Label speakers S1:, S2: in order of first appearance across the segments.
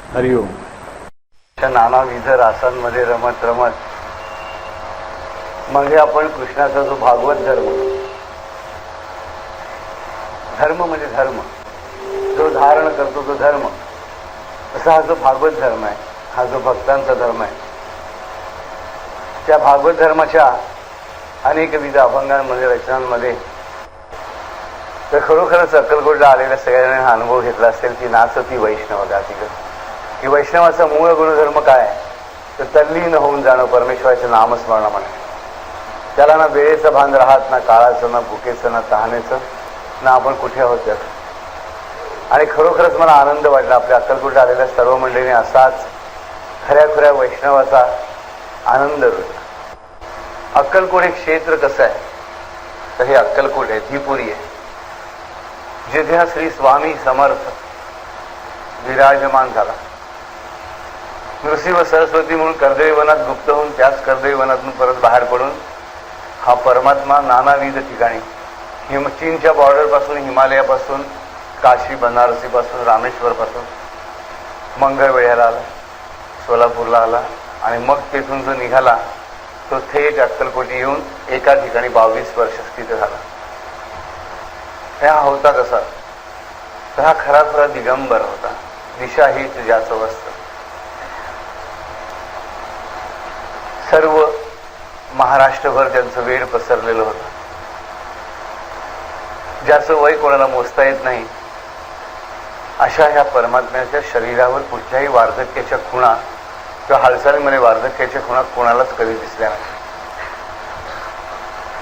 S1: हरिओम. नानाविध रासांमध्ये रमत रमत मग आपण कृष्णाचा जो भागवत धर्म म्हणजे धर्म जो धारण करतो तो धर्म, असा हा जो भागवत धर्म आहे, हा जो भक्तांचा धर्म आहे, त्या भागवत धर्माच्या अनेकविध अभंगांमध्ये रचनांमध्ये तर खरोखरच अक्कलकोटला आलेल्या सगळ्यांनी हा अनुभव घेतला असेल की नाचती वैष्णव गाती. की वैष्णवाचा मूळ गुणधर्म काय आहे तर तल्लीन होऊन जाणं परमेश्वराचं नामस्मरण म्हणे. त्याला ना वेळेचं भान राहत, ना काळाचं, ना भुकेचं, ना तहानेचं, ना आपण कुठे आहोत त्याचं. आणि खरोखरच मला आनंद वाटला आपल्या अक्कलकोटला आलेल्या सर्व मंडळींनी असाच खऱ्या वैष्णवाचा आनंद घेतला. अक्कलकोट हे क्षेत्र कसं आहे तर हे अक्कलकोट आहे, धीपुरी आहे, जिथे हा श्री स्वामी समर्थ विराजमान झाला. नृसिंह सरस्वती म्हणून कर्दळी वनात गुप्त होऊन त्याच कर्दळी वनातून परत बाहेर पडून हा परमात्मा नानाविध ठिकाणी चीनच्या बॉर्डरपासून, हिमालयापासून, काशी बनारसीपासून, रामेश्वरपासून मंगळवेढ्याला आला, सोलापूरला आला आणि मग तेथून जो निघाला तो थेट अक्कलकोटी येऊन एका ठिकाणी 22 वर्ष स्थित झाला. हा होता कसा तर हा खरा दिगंबर होता, दिशा हीच ज्याचं वस्त्र. सर्व महाराष्ट्रभर त्यांचं वेड पसरलेलं होतं, ज्याचं वय कोणाला मोजता येत नाही. अशा ह्या परमात्म्याच्या शरीरावर कुठल्याही वार्धक्याच्या खुणा किंवा हालचालीमध्ये वार्धक्याच्या खुणा कोणालाच कधी दिसल्या नाही.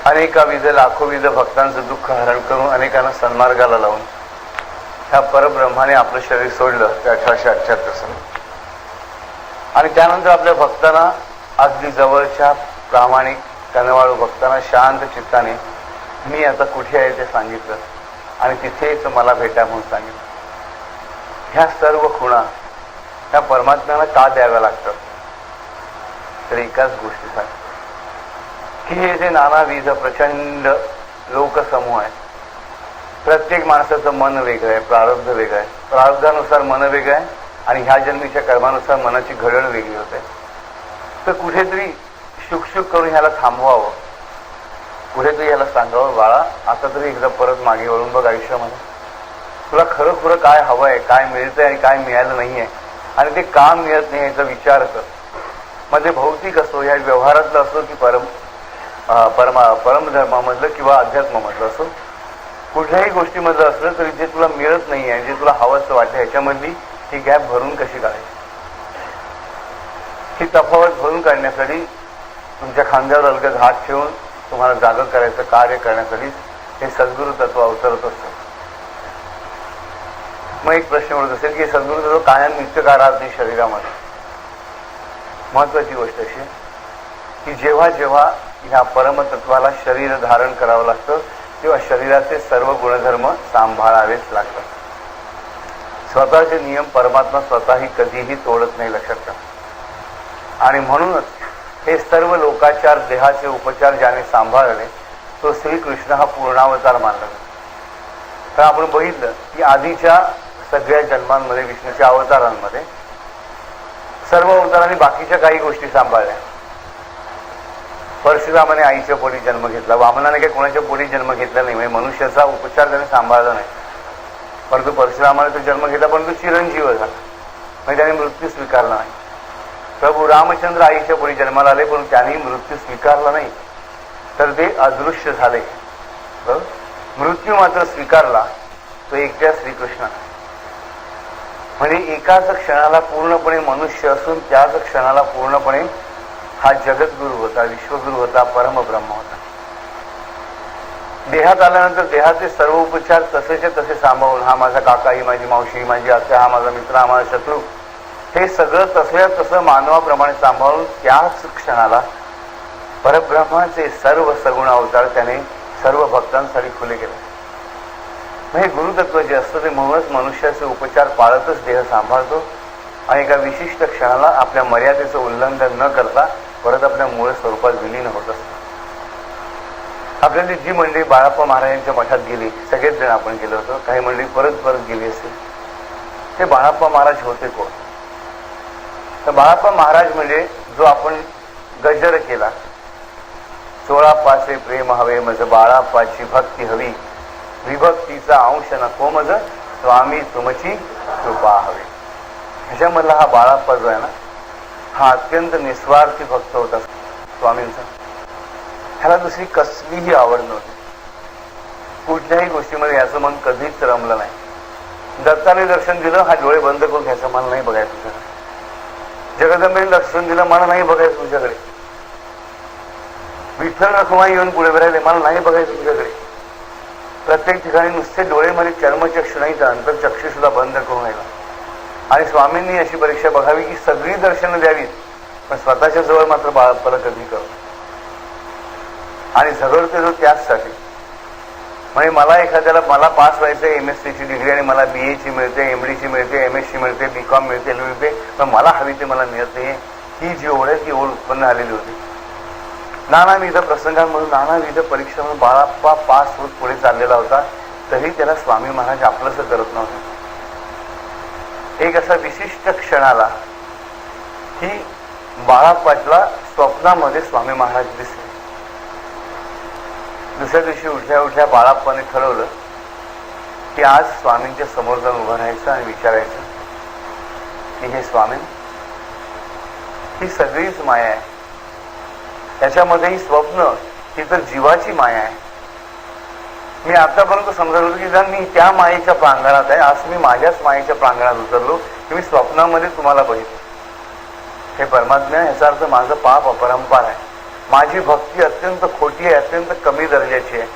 S1: अनेकाविध लाखोविध भक्तांचं दुःख हरण करून अनेकांना सन्मार्गाला लावून ह्या परब्रह्माने आपलं शरीर सोडलं ते 1878 साली. आणि त्यानंतर आपल्या भक्तांना अगदी जवळच्या प्रामाणिक कनवाळू भक्तांना शांत चित्ताने मी आता कुठे आहे ते सांगितलं आणि तिथेच मला भेटा म्हणून सांगितलं. ह्या सर्व खुणा ह्या परमात्म्याला का द्याव्या लागतात तर एकाच गोष्टीसाठी की हे जे नानाविध प्रचंड लोकसमूह आहे, प्रत्येक माणसाचं मन वेगळं आहे, प्रारब्ध वेगळं आहे, प्रारब्धानुसार मन वेगळं आहे आणि ह्या जन्मीच्या कर्मानुसार मनाची घडण वेगळी होते. तर कुठेतरी शुकशुक करून ह्याला थांबवावं, कुठेतरी ह्याला सांगावं, बाळा आता तरी एकदा परत मागे वळून बघ आयुष्यामध्ये, तुला खरं काय हवं आहे, काय मिळतंय आणि काय मिळालं नाही आहे आणि ते का मिळत नाही याचा विचार कर. म्हणजे भौतिक असो, ह्या व्यवहारातलं असो की परमधर्मामधलं किंवा अध्यात्मामधलं असो, कुठल्याही गोष्टीमधलं असलं तरी जे तुला मिळत नाही आहे, जे तुला हवंसं वाटतं ह्याच्यामधली ही गॅप भरून कशी काढायची, ही तफावत भरून काढण्यासाठी तुमच्या खांद्यावर अलगद हात ठेवून तुम्हाला जागं करायचं कार्य करण्यासाठी हे सद्गुरु तत्व अवतरत असतं. मग एक प्रश्न उडत असेल की सद्गुरु तत्व कायम नित्य का राहत नाही शरीरामध्ये. महत्वाची गोष्ट अशी की जेव्हा जेव्हा ह्या परमतत्वाला शरीर धारण करावं लागतं तेव्हा शरीराचे सर्व गुणधर्म सांभाळावेच लागतात. स्वतःचे नियम परमात्मा स्वतःही कधीही तोडत नाही, लक्षात ठेवा. आणि म्हणूनच हे सर्व लोकाचार, देहाचे उपचार ज्याने सांभाळले तो श्रीकृष्ण हा पूर्णावतार मानला जातो. तर आपण बघितलं की आधीच्या सगळ्या जन्मांमध्ये, विष्णूच्या अवतारांमध्ये सर्व अवतारांनी बाकीच्या काही गोष्टी सांभाळल्या. परशुरामाने आईच्या पोटी जन्म घेतला, वामनाने काही कोणाच्या पोटी जन्म घेतला नाही, म्हणजे मनुष्याचा उपचार त्याने सांभाळला नाही. परंतु परशुरामाने तो जन्म घेतला परंतु चिरंजीव झाला, म्हणजे त्याने मृत्यू स्वीकारला नाही. प्रभू रामचंद्र आईच्या पोटी जन्माला आले पण त्यांनी मृत्यू स्वीकारला नाही, तर ते अदृश्य झाले. मृत्यू मात्र स्वीकारला तो एकट्या श्रीकृष्णाने. म्हणजे एकाच क्षणाला पूर्णपणे मनुष्य असून त्याच क्षणाला पूर्णपणे हा जगद्गुरु होता, विश्वगुरु होता, परमब्रह्म होता. देहात आल्यानंतर देहाचे सर्व उपचार तसेच्या तसे सांभाळून, हा माझा काका, ही माझी मावशी, ही माझी आत्या, हा माझा मित्र, हा माझा शत्रू, हे सगळं तसल्या तसं मानवाप्रमाणे सांभाळून त्याच क्षणाला परब्रह्माचे सर्व सगुण अवतार त्याने सर्व भक्तांसाठी खुले केले. म्हणजे गुरुतत्व जे असतं ते म्हणूनच मनुष्याचे उपचार पाळतच देह सांभाळतो आणि एका विशिष्ट क्षणाला आपल्या मर्यादेचं उल्लंघन न करता परत आपल्या मूळ स्वरूपात विलीन होत असतं. आपल्याला जी मंडळी बाळाप्पा महाराजांच्या मठात गेली, सगळेच जण आपण गेलो होतो, काही मंडळी परत परत गेली असेल, ते बाळाप्पा महाराज होते कोण? तर बाळाप्पा महाराज म्हणजे जो आपण गजर केला, 16 पाचे प्रेम हवे मज बाळाप्पाची भक्ती हवी, विभक्तीचा अंश नको मज स्वामी तुमची कृपा हवी. ह्याच्यामधला हा बाळाप्पा जो आहे ना, हा अत्यंत निस्वार्थी भक्त होता स्वामींचा. ह्याला दुसरी कसलीही आवड नव्हती. कुठल्याही गोष्टीमध्ये याचं मन कधीच रमलं नाही. दत्ताने दर्शन दिलं, हा डोळे बंद करून घ्यायचं, मला नाही बघायचं तुझ्याकडे. जगदंबेने दर्शन दिलं, मला नाही बघायचं तुझ्याकडे. विठ्ठल रखुमाई येऊन पुढे राहिले, मला नाही बघायचं तुझ्याकडे. प्रत्येक ठिकाणी नुसते डोळेमध्ये चर्मचक्षु नाही तर अंतरचक्षु सुद्धा बंद करून राहिला. आणि स्वामींनी अशी परीक्षा बघावी की सगळी दर्शनं द्यावीत, पण स्वतःच्या जवळ मात्र बाळाप्पाला कधी करू. आणि झगडते जो त्याचसाठी. म्हणजे मला एखाद्याला, मला पास व्हायचं MSc ची डिग्री आणि मला BA ची मिळते, MD ची मिळते, MSc मिळते, BCom मिळते, LL मिळते, पण मला हवी ते मला मिळत नाही, ही जी ओढ आहे ती ओढ उत्पन्न झालेली होती. नानाविध प्रसंगांमधून नानाविध परीक्षांमधून बाळाप्पा पास होत पुढे चाललेला होता, तरी त्याला स्वामी महाराज आपलंसं करत नव्हते. एक असा विशिष्ट क्षणाला की बाळाप्पाला स्वप्नामध्ये स्वामी महाराज दिसले. दुसऱ्या दिवशी उठल्या उठल्या बाळाप्पाने ठरवलं की आज स्वामींच्या समोर जाऊन उभं राहायचं आणि विचारायचं की हे स्वामी, ही सगळीच माया आहे, त्याच्यामध्ये ही स्वप्न, ही तर जीवाची माया आहे. मी आतापर्यंत समजत होतो की जर मी त्या मायेच्या प्रांगणात आहे, आज मी माझ्याच मायेच्या प्रांगणात उतरलो की मी स्वप्नामध्ये तुम्हाला बघितलं. हे परमात्मा, याचा अर्थ माझं पाप अपरंपार आहे, माझी भक्ती अत्यंत खोटी आहे, अत्यंत कमी दर्जाची आहे.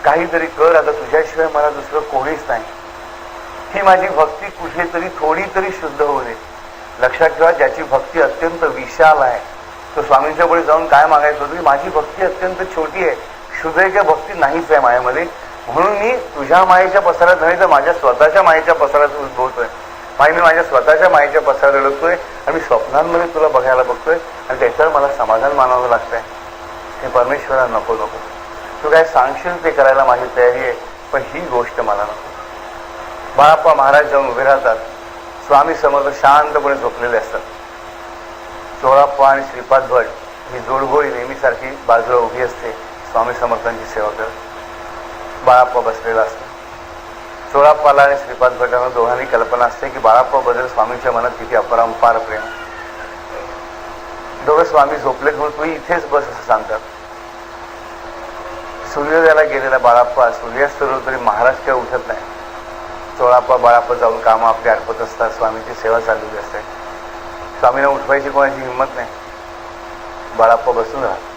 S1: काहीतरी कर, आता तुझ्याशिवाय मला दुसरं कोणीच नाही. ही माझी भक्ती कुठेतरी थोडी तरी शुद्ध होऊ दे. लक्षात ठेवा, ज्याची भक्ती अत्यंत विशाल आहे तो स्वामींच्या पुढे जाऊन काय मागायचं होतं की माझी भक्ती अत्यंत छोटी आहे, शुद्धेच्या भक्ती नाहीच आहे मायेमध्ये, म्हणून मी तुझ्या मायेच्या पसरात नाही तर माझ्या स्वतःच्या मायेच्या पसरात उद्भवतोय. मी माझ्या स्वतःच्या मायेच्या पसरात अडकतोय आणि मी स्वप्नांमध्ये तुला बघायला बघतोय आणि त्याच्यावर मला समाधान मानावं लागतंय. हे परमेश्वरा नको नको, तू काय सांगशील ते करायला माझी तयारी आहे, पण ही गोष्ट मला नको. बाळाप्पा महाराज जाऊन उभे राहतात. स्वामी समर्थ शांतपणे झोपलेले असतात. चोळाप्पा आणि श्रीपाद भट ही जोडगोळी नेहमीसारखी बाजूला उभी असते, स्वामी समर्थांची सेवा करत. बाळाप्पा बसलेला असतो. चोळाप्पाला आणि श्रीपाद भटांना दोघांनी कल्पना असते की बाळाप्पा बद्दल स्वामींच्या मनात किती अपरंपार प्रेम. दोघं स्वामी झोपले घेऊन तू इथेच बस असं सांगतात. सूर्योदयाला गेलेला बाळाप्पा सूर्यास्त तरी महाराज काय उठत नाही. चोळाप्पा बाळाप्पा जाऊन कामं आपली आटपत असतात, स्वामींची सेवा चाललेली असते. स्वामींना उठवायची कोणाची हिंमत नाही. बाळाप्पा बसून राहत.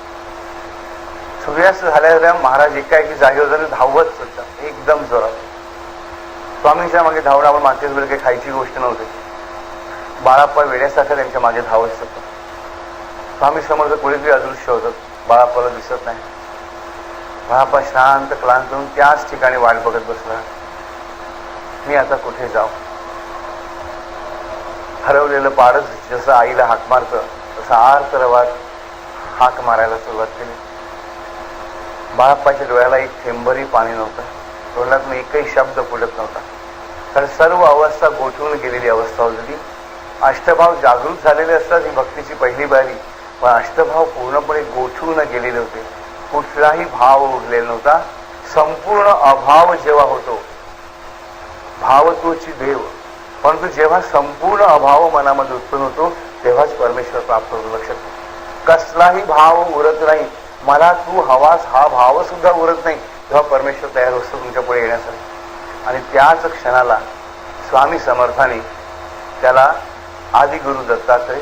S1: सूर्यास्त झाल्या महाराज एकाएकी जागेवर जाऊन धावत सुटतात एकदम जोरात. स्वामींच्या मागे धावणं आपण मागच्याच वेळी काही खायची गोष्ट नव्हती. बाळाप्पा वेड्यासारखं त्यांच्या मागे धावत सुटतात. स्वामी समोर कुठेतरी अदृश्य होतं, बाळाप्पाला दिसत नाही. बाळाप्पा शांत क्लांत होऊन त्याच ठिकाणी वाट बघत बसला. मी आता कुठे जाऊ? हरवलेलं पारस जसं आईला हाक मारतं तसं आर्त रवात हाक मारायला सुरुवात केली. बाळाप्पाच्या डोळ्याला एक थेंबरी पाणी नव्हतं, तोंडातून एकही शब्द फुटत नव्हता. कारण सर्व अवस्था गोठवून गेलेली अवस्था होती. अष्टभाव जागृत झालेले असतात, ही भक्तीची पहिली बारी, पण अष्टभाव पूर्णपणे गोठवून गेलेले होते. कुठलाही भाव उरलेला नव्हता. संपूर्ण अभाव जेव्हा होतो, भाव तोची देव, परंतु जेव्हा संपूर्ण अभाव मनामध्ये उत्पन्न होतो तेव्हाच परमेश्वर प्राप्त होतो. लक्षात, कसलाही भाव उरत नाही, मला तू हवास हा भाव सुद्धा उरत नाही, तेव्हा परमेश्वर तयार असतो तुमच्या पुढे येण्यासाठी. आणि त्याच क्षणाला स्वामी समर्थाने त्याला आदिगुरु दत्तात्रय,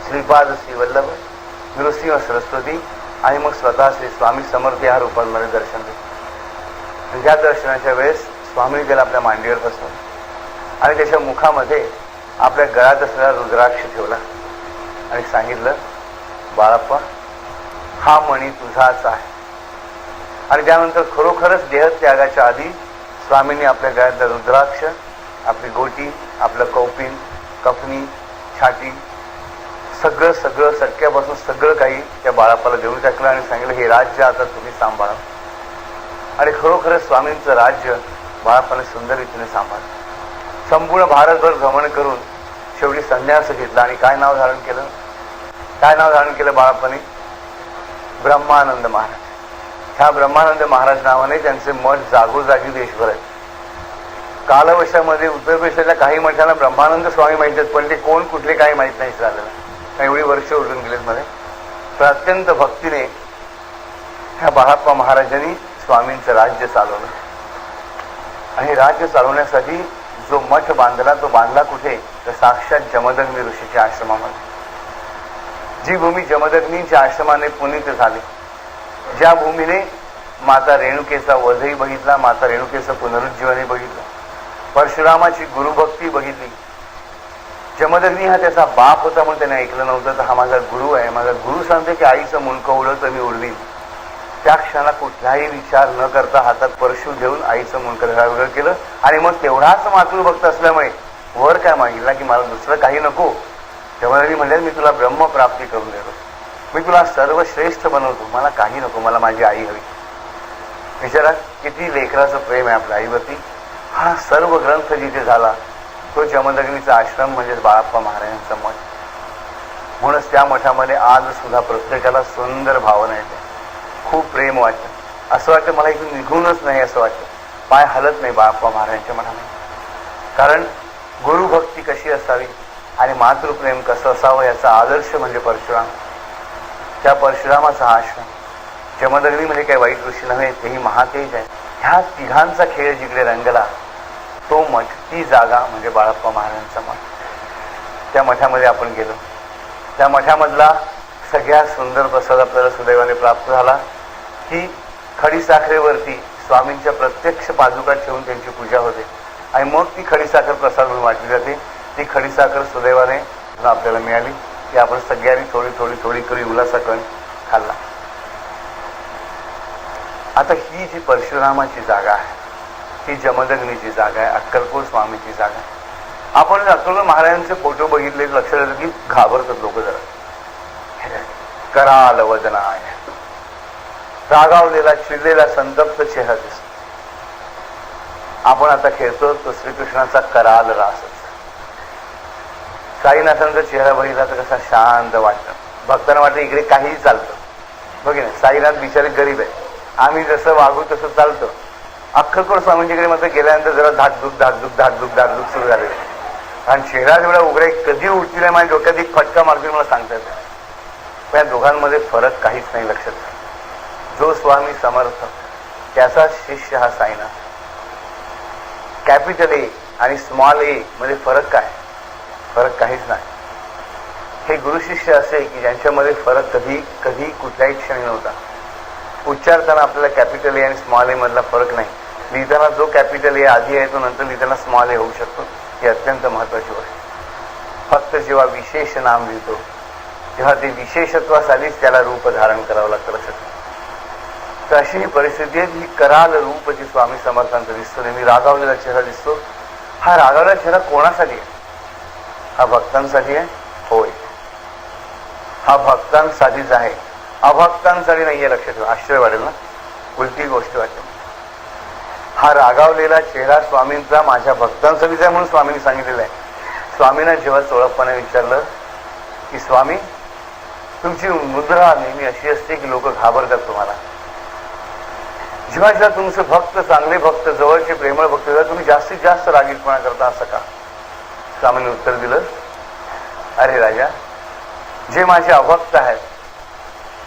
S1: श्रीपाद श्री वल्लभ, नृसिंह सरस्वती आणि मग स्वतः श्री स्वामी समर्थ या रूपांमध्ये दर्शन दिले. या दर्शनाच्या वेळेस स्वामी त्याला आपल्या मांडीवर बसवलं आणि त्याच्या मुखामध्ये आपल्या गळ्यात असलेला रुद्राक्ष ठेवला आणि सांगितलं, बाळाप्पा हा मणी तुझाच आहे. आणि त्यानंतर खरोखरच देहत्यागाच्या आधी स्वामींनी आपल्या गळ्यातला रुद्राक्ष, आपली गोटी, आपलं कौपिन, कफनी, छाटी सगळं सगळं सटक्यापासून सगळं काही त्या बाळाप्पाला देऊन टाकलं आणि सांगितलं हे राज्य आता तुम्ही सांभाळा. आणि खरोखर स्वामींचं राज्य बाळाप्पाने सुंदर रीतीने सांभाळलं. संपूर्ण भारतभर भ्रमण करून शेवटी संन्यास घेतला. आणि काय नाव धारण केलं? काय नाव धारण केलं बाळाप्पाने? ब्रह्मानंद महाराज. ह्या ब्रह्मानंद महाराज नावाने त्यांचे मठ जागोजागी देशभर आहेत. कालवशामध्ये उत्तर प्रदेशाच्या काही मठांना ब्रह्मानंद स्वामी माहिती, पण ते कोण कुठले काही माहीत नाही झालेलं. एवढी वर्ष उडून गेलेत मध्ये. तर अत्यंत भक्तीने ह्या बाळाप्पा महाराजांनी स्वामींचं राज्य चालवलं. आणि राज्य चालवण्यासाठी जो मठ बांधला तो बांधला कुठे? तर साक्षात जमदग्नी ऋषीच्या आश्रमामध्ये. जी भूमी जमदग्नींच्या आश्रमाने पुनीत झाली, ज्या भूमीने माता रेणुकेचा वधही बघितला, माता रेणुकेचं पुनरुज्जीवनही बघितलं, परशुरामाची गुरुभक्ती बघितली. जमदग्नी हा त्याचा बाप होता म्हणून त्याने ऐकलं नव्हतं. तर हा माझा गुरु आहे, माझा गुरु सांगते की आईचं मुंडकं उडलं तर मी उडवीन. त्या क्षणाला कुठलाही विचार न करता हातात परशु घेऊन आईचं मुंडकं वेगळं केलं. आणि मग तेवढाच मातृभक्त असल्यामुळे वर काय मागितला की मला दुसरं काही नको. जमदग्नी म्हणले मी तुला ब्रह्मप्राप्ती करून देतो, मी तुला सर्वश्रेष्ठ बनवतो, मला काही नको, मला माझी आई हवी. विचारा किती लेकराचं प्रेम आहे आपल्या आईवरती. हा सर्व ग्रंथ जिथे झाला तो जमदग्नीचा आश्रम म्हणजेच बाळाप्पा महाराजांचा मठ. म्हणूनच त्या मठामध्ये आज सुद्धा प्रत्येकाला सुंदर भावना येते, खूप प्रेम वाटतं. असं वाटतं मला इथून निघूनच नाही असं वाटतं, पाय हलत नाही बाळाप्पा महाराजांच्या मठामध्ये. कारण गुरुभक्ती कशी असावी आणि मातृप्रेम कसं असावं याचा आदर्श म्हणजे परशुराम. त्या परशुरामाचा आश्रम. जमदग्नी म्हणजे काही वाईट ऋषी नव्हे, तेही महातेज आहे. ह्या तिघांचा खेळ जिकडे रंगला तो मठ, ती जागा म्हणजे बाळाप्पा महाराजांचा मठ. त्या मठामध्ये आपण गेलो. त्या मठामधला सगळ्यात सुंदर प्रसाद आपल्याला सुदैवाने प्राप्त झाला की खडीसाखरेवरती स्वामींच्या प्रत्यक्ष पादुका ठेवून त्यांची पूजा होते आणि मग ती खडीसाखर प्रसाद म्हणून वाटली जाते. ती खडीसाखर सुदैवाने आपल्याला मिळाली की आपण सगळ्यांनी थोडी थोडी थोडी करी उल्हासाकण खाल्ला. आता ही जी परशुरामाची जागा आहे, ही जमदग्नीची जागा आहे, अक्कलकोट स्वामीची जागा आहे. आपण अक्कलकोट महाराजांचे फोटो बघितले लक्षात येतं की घाबरतात लोक जरा. कराल वदनाय, रागावलेला चिडलेला संतप्त चेहरा दिसतो. आपण आता खेळतो तो श्रीकृष्णाचा कराल रासच. साईनाथांचा चेहरा बघितला तर कसा शांत वाटतं. भक्तांना वाटतं इकडे काहीही चालतं. बघे ना, साईनाथ बिचारे गरीब आहे, आम्ही जसं वागू तसं चालतं. अक्कलकोट स्वामींच्याकडे मात्र गेल्यानंतर जरा धाकधूक धाकधूक धाकधूक धाकधूक सुरू झालेली. कारण चेहरा जेवढा उघडा कधी उठतील माझ्या डोक्यात एक फटका मारतील मला सांगता येतं. पण या दोघांमध्ये फरक काहीच नाही लक्षात. जो स्वामी समर्थ त्याचा शिष्य हा साईनाथ. कॅपिटल ए आणि स्मॉल ए मध्ये फरक काय? फरक काहीच नाही. हे गुरु शिष्य असे की ज्यांच्यामध्ये फरक कधी कधी कुठल्याही क्षणी नव्हता. उच्चारताना आपल्याला कॅपिटल ए आणि स्मॉल ए मधला फरक नाही. लिहिताना जो कॅपिटल ए आधी आहे तो नंतर लिहिताना स्मॉल ए होऊ शकतो. ही अत्यंत महत्वाची गोष्ट. फक्त जेव्हा विशेष नाम लिहितो तेव्हा ते विशेषत्वासाठीच त्याला रूप धारण करावं लागतं लक्षात. तर अशी ही परिस्थिती आहे. ही कराल रूप जी स्वामी समर्थांचं दिसतो, नेहमी रागावलेला चेहरा दिसतो. हा रागावलेला चेहरा कोणासाठी आहे? हा भक्तांसाठी आहे. होय, हा भक्तांसाठीच आहे, अभक्तांसाठी नाहीये. लक्षात ठेवा. आश्चर्य वाटेल ना, उलटी गोष्ट वाटेल. हा रागावलेला चेहरा स्वामींचा माझ्या भक्तांसाठीच आहे म्हणून स्वामींनी सांगितलेलं आहे. स्वामींना जेव्हा चोळप्पाने विचारलं की स्वामी तुमची मुद्रा नेहमी अशी असते की लोक घाबरतात तुम्हाला, जेव्हा जेव्हा तुमचे भक्त, चांगले भक्त, जवळचे प्रेमळ भक्त तुम्ही जास्तीत जास्त रागीटपणा करता असं का? स्वामींनी उत्तर दिलं, अरे राजा, जे माझे अभक्त आहेत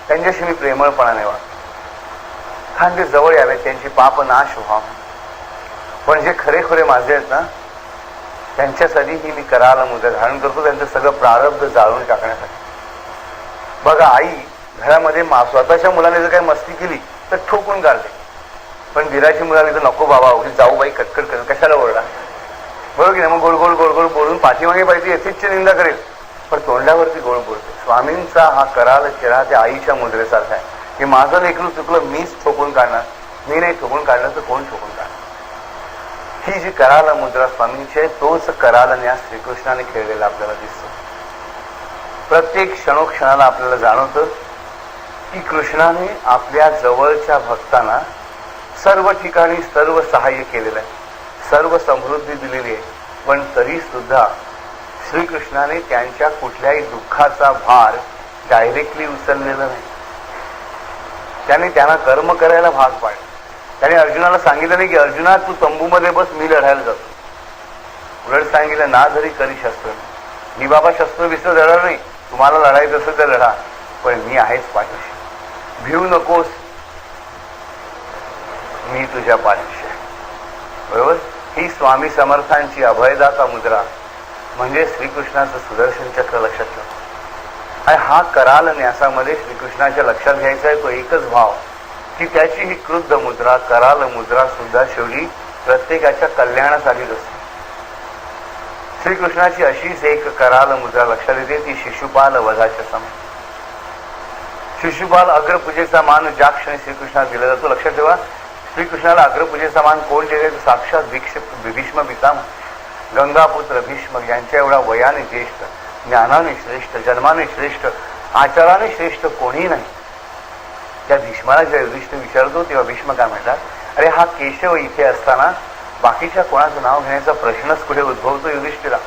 S1: त्यांच्याशी मी प्रेमळपणाने वागतो, कारण ते जवळ यावेत, त्यांची पाप नाश व्हावा. पण जे खरे खरे माझे आहेत ना त्यांच्यासाठी ही मी कराल मुद्रा धारण करतो, त्यांचं सगळं प्रारब्ध जाळून टाकण्यासाठी. बघा, आई घरामध्ये स्वतःच्या मुलाने जर काही मस्ती केली तर ठोकून काढते, पण दिराची मुलाने तर नको बाबा, जाऊ बाई कटकट करेल, कशाला ओरडा, बरोबर की नाही? मग गोड गोड गोड गोड बोलून पाठीमागे पाहिजे यथेच्छ निंदा करेल, पण तोंडावरती गोड बोलते. स्वामींचा हा कराल चेहरा त्या आईच्या मुद्रेसारखा आहे की माझं लेकरू चुकलं मीच ठोकून काढणार, मी नाही ठोकून काढलं तर कोण ठोकून काढणार. ही जी कराल मुद्रा स्वामींची आहे, तोच कराल न्यास श्रीकृष्णाने खेळलेला आपल्याला दिसतो. प्रत्येक क्षणोक्षणाला आपल्याला जाणवतं की कृष्णाने आपल्या जवळच्या भक्तांना सर्व ठिकाणी सर्व सहाय्य केलेलं आहे, सर्व समृद्धी दिलेली आहे, पण तरी सुद्धा श्रीकृष्णाने त्यांच्या कुठल्याही दुःखाचा भार डायरेक्टली उचललेला नाही. त्याने त्यांना कर्म करायला भाग पाडले. त्याने अर्जुनाला सांगितलं नाही की अर्जुना तू तंबूमध्ये बस, मी लढायला जातो. उलट सांगितलं ना जरी करी शस्त्र, मी बाबा शस्त्र बिस्त्र लढणार नाही, तुम्हाला लढायचं असेल तर लढा, पण मी आहेच पाठीशी, भिवू नकोस, मी तुझ्या पाठीशी आहे. बरोबर. ही स्वामी समर्थांची अभयदाता मुद्रा म्हणजे श्रीकृष्णाचं सुदर्शन चक्र लक्षात ठेवा. आणि हा कराल न्यासामध्ये श्रीकृष्णाच्या लक्षात घ्यायचा आहे तो एकच भाव की त्याची ही क्रुद्ध मुद्रा, कराल मुद्रा सुद्धा शेवटी प्रत्येकाच्या कल्याणासाठीच असते. श्रीकृष्णाची अशीच एक कराल मुद्रा लक्षात येते, ती शिशुपाल वधाच्या समय. शिशुपाल अग्रपूजेचा मान ज्या क्षणी श्रीकृष्णाला दिला जातो, लक्षात ठेवा श्रीकृष्णाला अग्रपूजेचा मान कोण दिले? साक्षात भीष्म पितामह, गंगापुत्र भीष्म यांच्या एवढा वयाने ज्येष्ठ, ज्ञानाने श्रेष्ठ, जन्माने श्रेष्ठ, आचाराने श्रेष्ठ कोणी नाही. त्या भीष्माला जेव्हा युधिष्ठिर विचारतो तेव्हा भीष्म काय म्हणतात, अरे हा केशव इथे असताना बाकीच्या कोणाचं नाव घेण्याचा प्रश्नच कुठे उद्भवतो युधिष्ठिरा.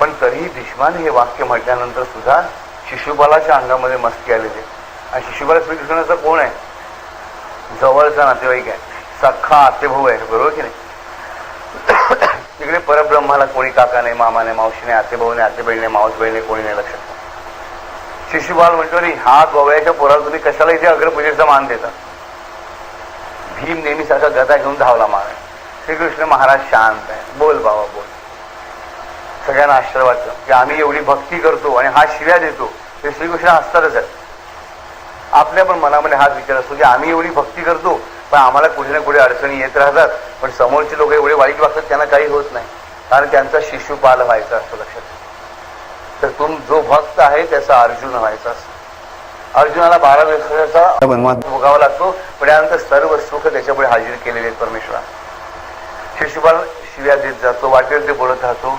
S1: पण तरीही भीष्माने हे वाक्य म्हटल्यानंतर सुद्धा शिशुपालाच्या अंगामध्ये मस्ती आलेली. आणि शिशुपाल श्रीकृष्णाचा कोण आहे? जवळचा नातेवाईक आहे, सख्खा आतेभाऊ आहे. बरोबर की नाही? तिकडे परब्रह्माला कोणी काका नाही, मामा नाही, मावशी नाही, आतेभाऊ नाही, आतेबहीण नाही, मावस बहीण नाही, कोणी नाही. लक्षात. शिशुपाल म्हणतो रे हा गोव्याच्या पोराला तुम्ही कशाला इथे अग्रपूजेचा मान देता? भीम नेहमी सारखा गदा घेऊन धावला मागे. श्रीकृष्ण महाराज शांत आहे, बोल बाबा बोल. सगळ्यांना आश्चर्य वाटतं की आम्ही एवढी भक्ती करतो आणि हा शिव्या देतो. ते श्रीकृष्ण हसतातच आहे. आपल्या पण मनामध्ये हाच विचार असतो की आम्ही एवढी भक्ती करतो पण आम्हाला कुठे ना कुठे अडचणी येत राहतात, पण समोरचे लोक एवढे वाईट वागतात त्यांना काही होत नाही, कारण त्यांचा शिशुपाल व्हायचा असतो. लक्षात. तर जो भक्त आहे त्याचा अर्जुन व्हायचा असतो. अर्जुनाला 12 वर्षाचा वनवास भोगावा लागतो, पण यानंतर सर्व सुख त्याच्यापुढे हाजीर केलेले आहेत परमेश्वरा. शिशुपाल शिव्या देत जातो, वाटेल ते बोलत राहतो.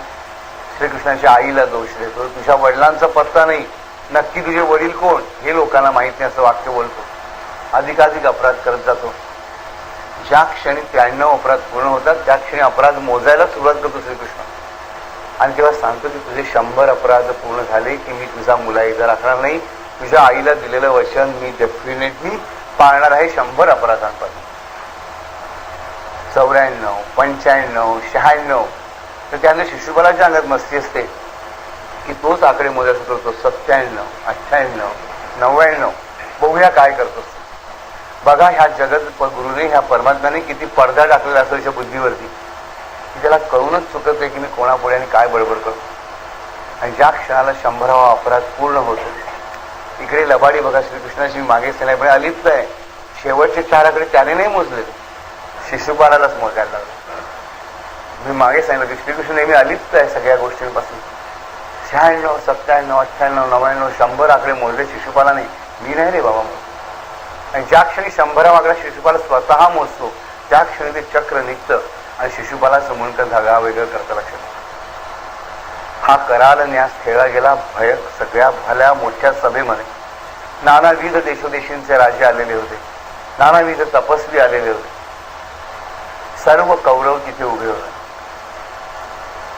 S1: श्रीकृष्णाच्या आईला दोष देतो, तुझ्या वडिलांचा पत्ता नाही, नक्की तुझे वडील कोण हे लोकांना माहित नाही असं वाक्य बोलतो. अधिकाधिक अपराध करत जातो. ज्या क्षणी 93 अपराध पूर्ण होतात त्या क्षणी अपराध मोजायला सुरुवात करतो श्रीकृष्ण. आणि तेव्हा सांगतो की तुझे 100 अपराध पूर्ण झाले की मी तुझा मुलायदा राखणार नाही, तुझ्या आईला दिलेलं वचन मी डेफिनेटली पाळणार आहे 100 अपराधांपासून. 94, 95, 96. तर त्याने शिशुपालाच्या अंगात मस्ती असते की तोच आकडे मोजायचा करतो. 97, 98, 99. बघूया काय करतोस. बघा ह्या जगत गुरुने, ह्या परमात्म्याने किती पडदा टाकलेला असतो त्याच्या बुद्धीवरती की त्याला कळूनच चुकत आहे की मी कोणापुढे आणि काय बडबड करतो. आणि ज्या क्षणाला 100वा अपराध पूर्ण होतो इकडे लबाडी बघा श्रीकृष्णाची मागे सेनापणे अलिप्त आहे. शेवटचे 4 आकडे त्याने नाही मोजले, शिशुपालालाच मोजायला लागले. मी मागे सांगितलं की श्रीकृष्ण नेहमी अलिप्त आहे सगळ्या गोष्टींपासून. 96, 97, 98, 99, 100 आकडे मोजले शिशुपालाने, मी नाही रे बाबा मोज. आणि ज्या क्षणी 100वा आकडा शिशुपाला स्वतः मोजतो त्या क्षणी ते चक्र निघतं आणि शिशुपालाचं मुंडकं धागा वेगळं करतं. लक्षात. हा कराल न्यास खेळला गेला भय सगळ्या भल्या मोठ्या सभेमध्ये. नानाविध देशोदेशींचे राजे आलेले होते, नानाविध तपस्वी आलेले होते. सर्व कौरव तिथे उभे होते.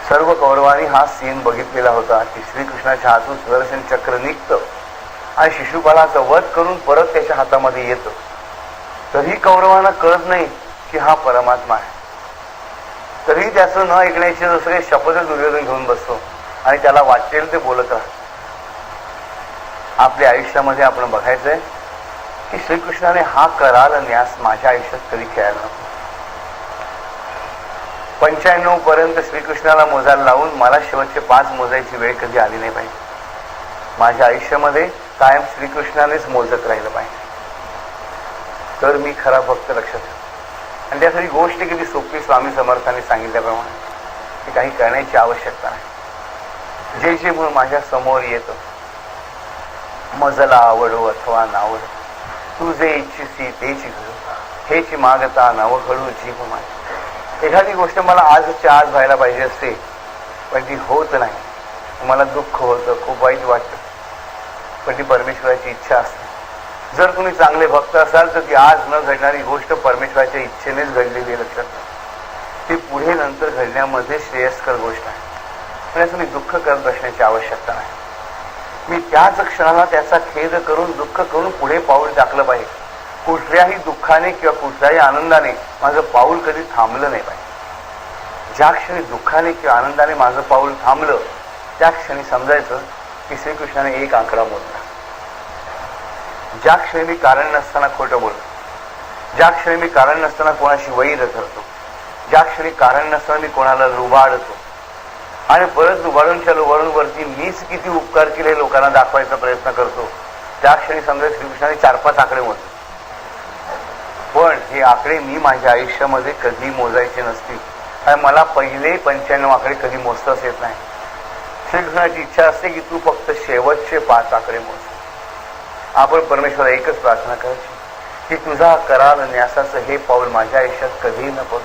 S1: सर्व कौरवांनी हा सीन बघितलेला होता की श्रीकृष्णाच्या हातून सुदर्शन चक्र निघतं आणि शिशुपालाचा वध करून परत त्याच्या हातामध्ये येतं. तरी कौरवांना कळत नाही की हा परमात्मा आहे. तरी त्याचं न ऐकण्याची जसं शपथ दुर्योधन घेऊन बसतो आणि त्याला वाटेल ते बोलत राहतो. आपल्या आयुष्यामध्ये आपण बघायचंय की श्रीकृष्णाने हा कराल न्यास माझ्या आयुष्यात कधी खेळायला नको. 95 पर्यंत श्रीकृष्णाला मोजायला लावून मला शेवटचे 5 मोजायची वेळ कधी आली नाही पाहिजे. माझ्या आयुष्यामध्ये कायम श्रीकृष्णानेच मोजत राहिलं पाहिजे, तर मी खरा भक्त. लक्षात ठेव. आणि त्यासाठी गोष्ट किती सोपी, स्वामी समर्थांनी सांगितल्याप्रमाणे की काही करण्याची आवश्यकता नाही. जे जे गुण माझ्या समोर येतं, मजला आवडो अथवा नावडो, तू जे इच्छिसी तेची घडो, हेची मागता नवघडू जीव माझी. एखादी गोष्ट मला आजच्या आज व्हायला पाहिजे असते पण ती होत नाही. मला दुःख होतं, खूप वाईट वाटतं, पण ती परमेश्वराची इच्छा असते. जर तुम्ही चांगले भक्त असाल तर ती आज न घडणारी गोष्ट परमेश्वराच्या इच्छेनेच घडलेली आहे. लक्षात ती पुढे नंतर घडण्यामध्ये श्रेयस्कर गोष्ट आहे. पण असं मी दुःख करत बसण्याची आवश्यकता नाही. मी त्याच क्षणाला त्याचा खेद करून दुःख करून पुढे पाऊल टाकलं पाहिजे. कुठल्याही दुःखाने किंवा कुठल्याही आनंदाने माझं पाऊल कधी थांबलं नाही पाहिजे. ज्या क्षणी दुःखाने किंवा आनंदाने माझं पाऊल थांबलं त्या क्षणी समजायचं की श्रीकृष्णाने एक आकडा मोडला. ज्या क्षणी मी कारण नसताना खोटं बोलतो, ज्या क्षणी मी कारण नसताना कोणाशी वैर करतो, ज्या क्षणी कारण नसताना मी कोणाला लुबाडतो आणि परत लुबाडूनवरती मीच किती उपकार केले लोकांना दाखवायचा प्रयत्न करतो, त्या क्षणी समजायचं श्रीकृष्णाने 4-5 आकडे मोजले. पण हे आकडे मी माझ्या आयुष्यामध्ये कधी मोजायचे नसतील आणि मला पहिले 95 आकडे कधी मोजताच येत नाही. श्रीकृष्णाची इच्छा असते की तू फक्त शेवटचे 5 आकडे मोज. आपण परमेश्वरा एकच प्रार्थना करायची की तुझा कराल न्यासाचं हे पाऊल माझ्या आयुष्यात कधीही न पडू.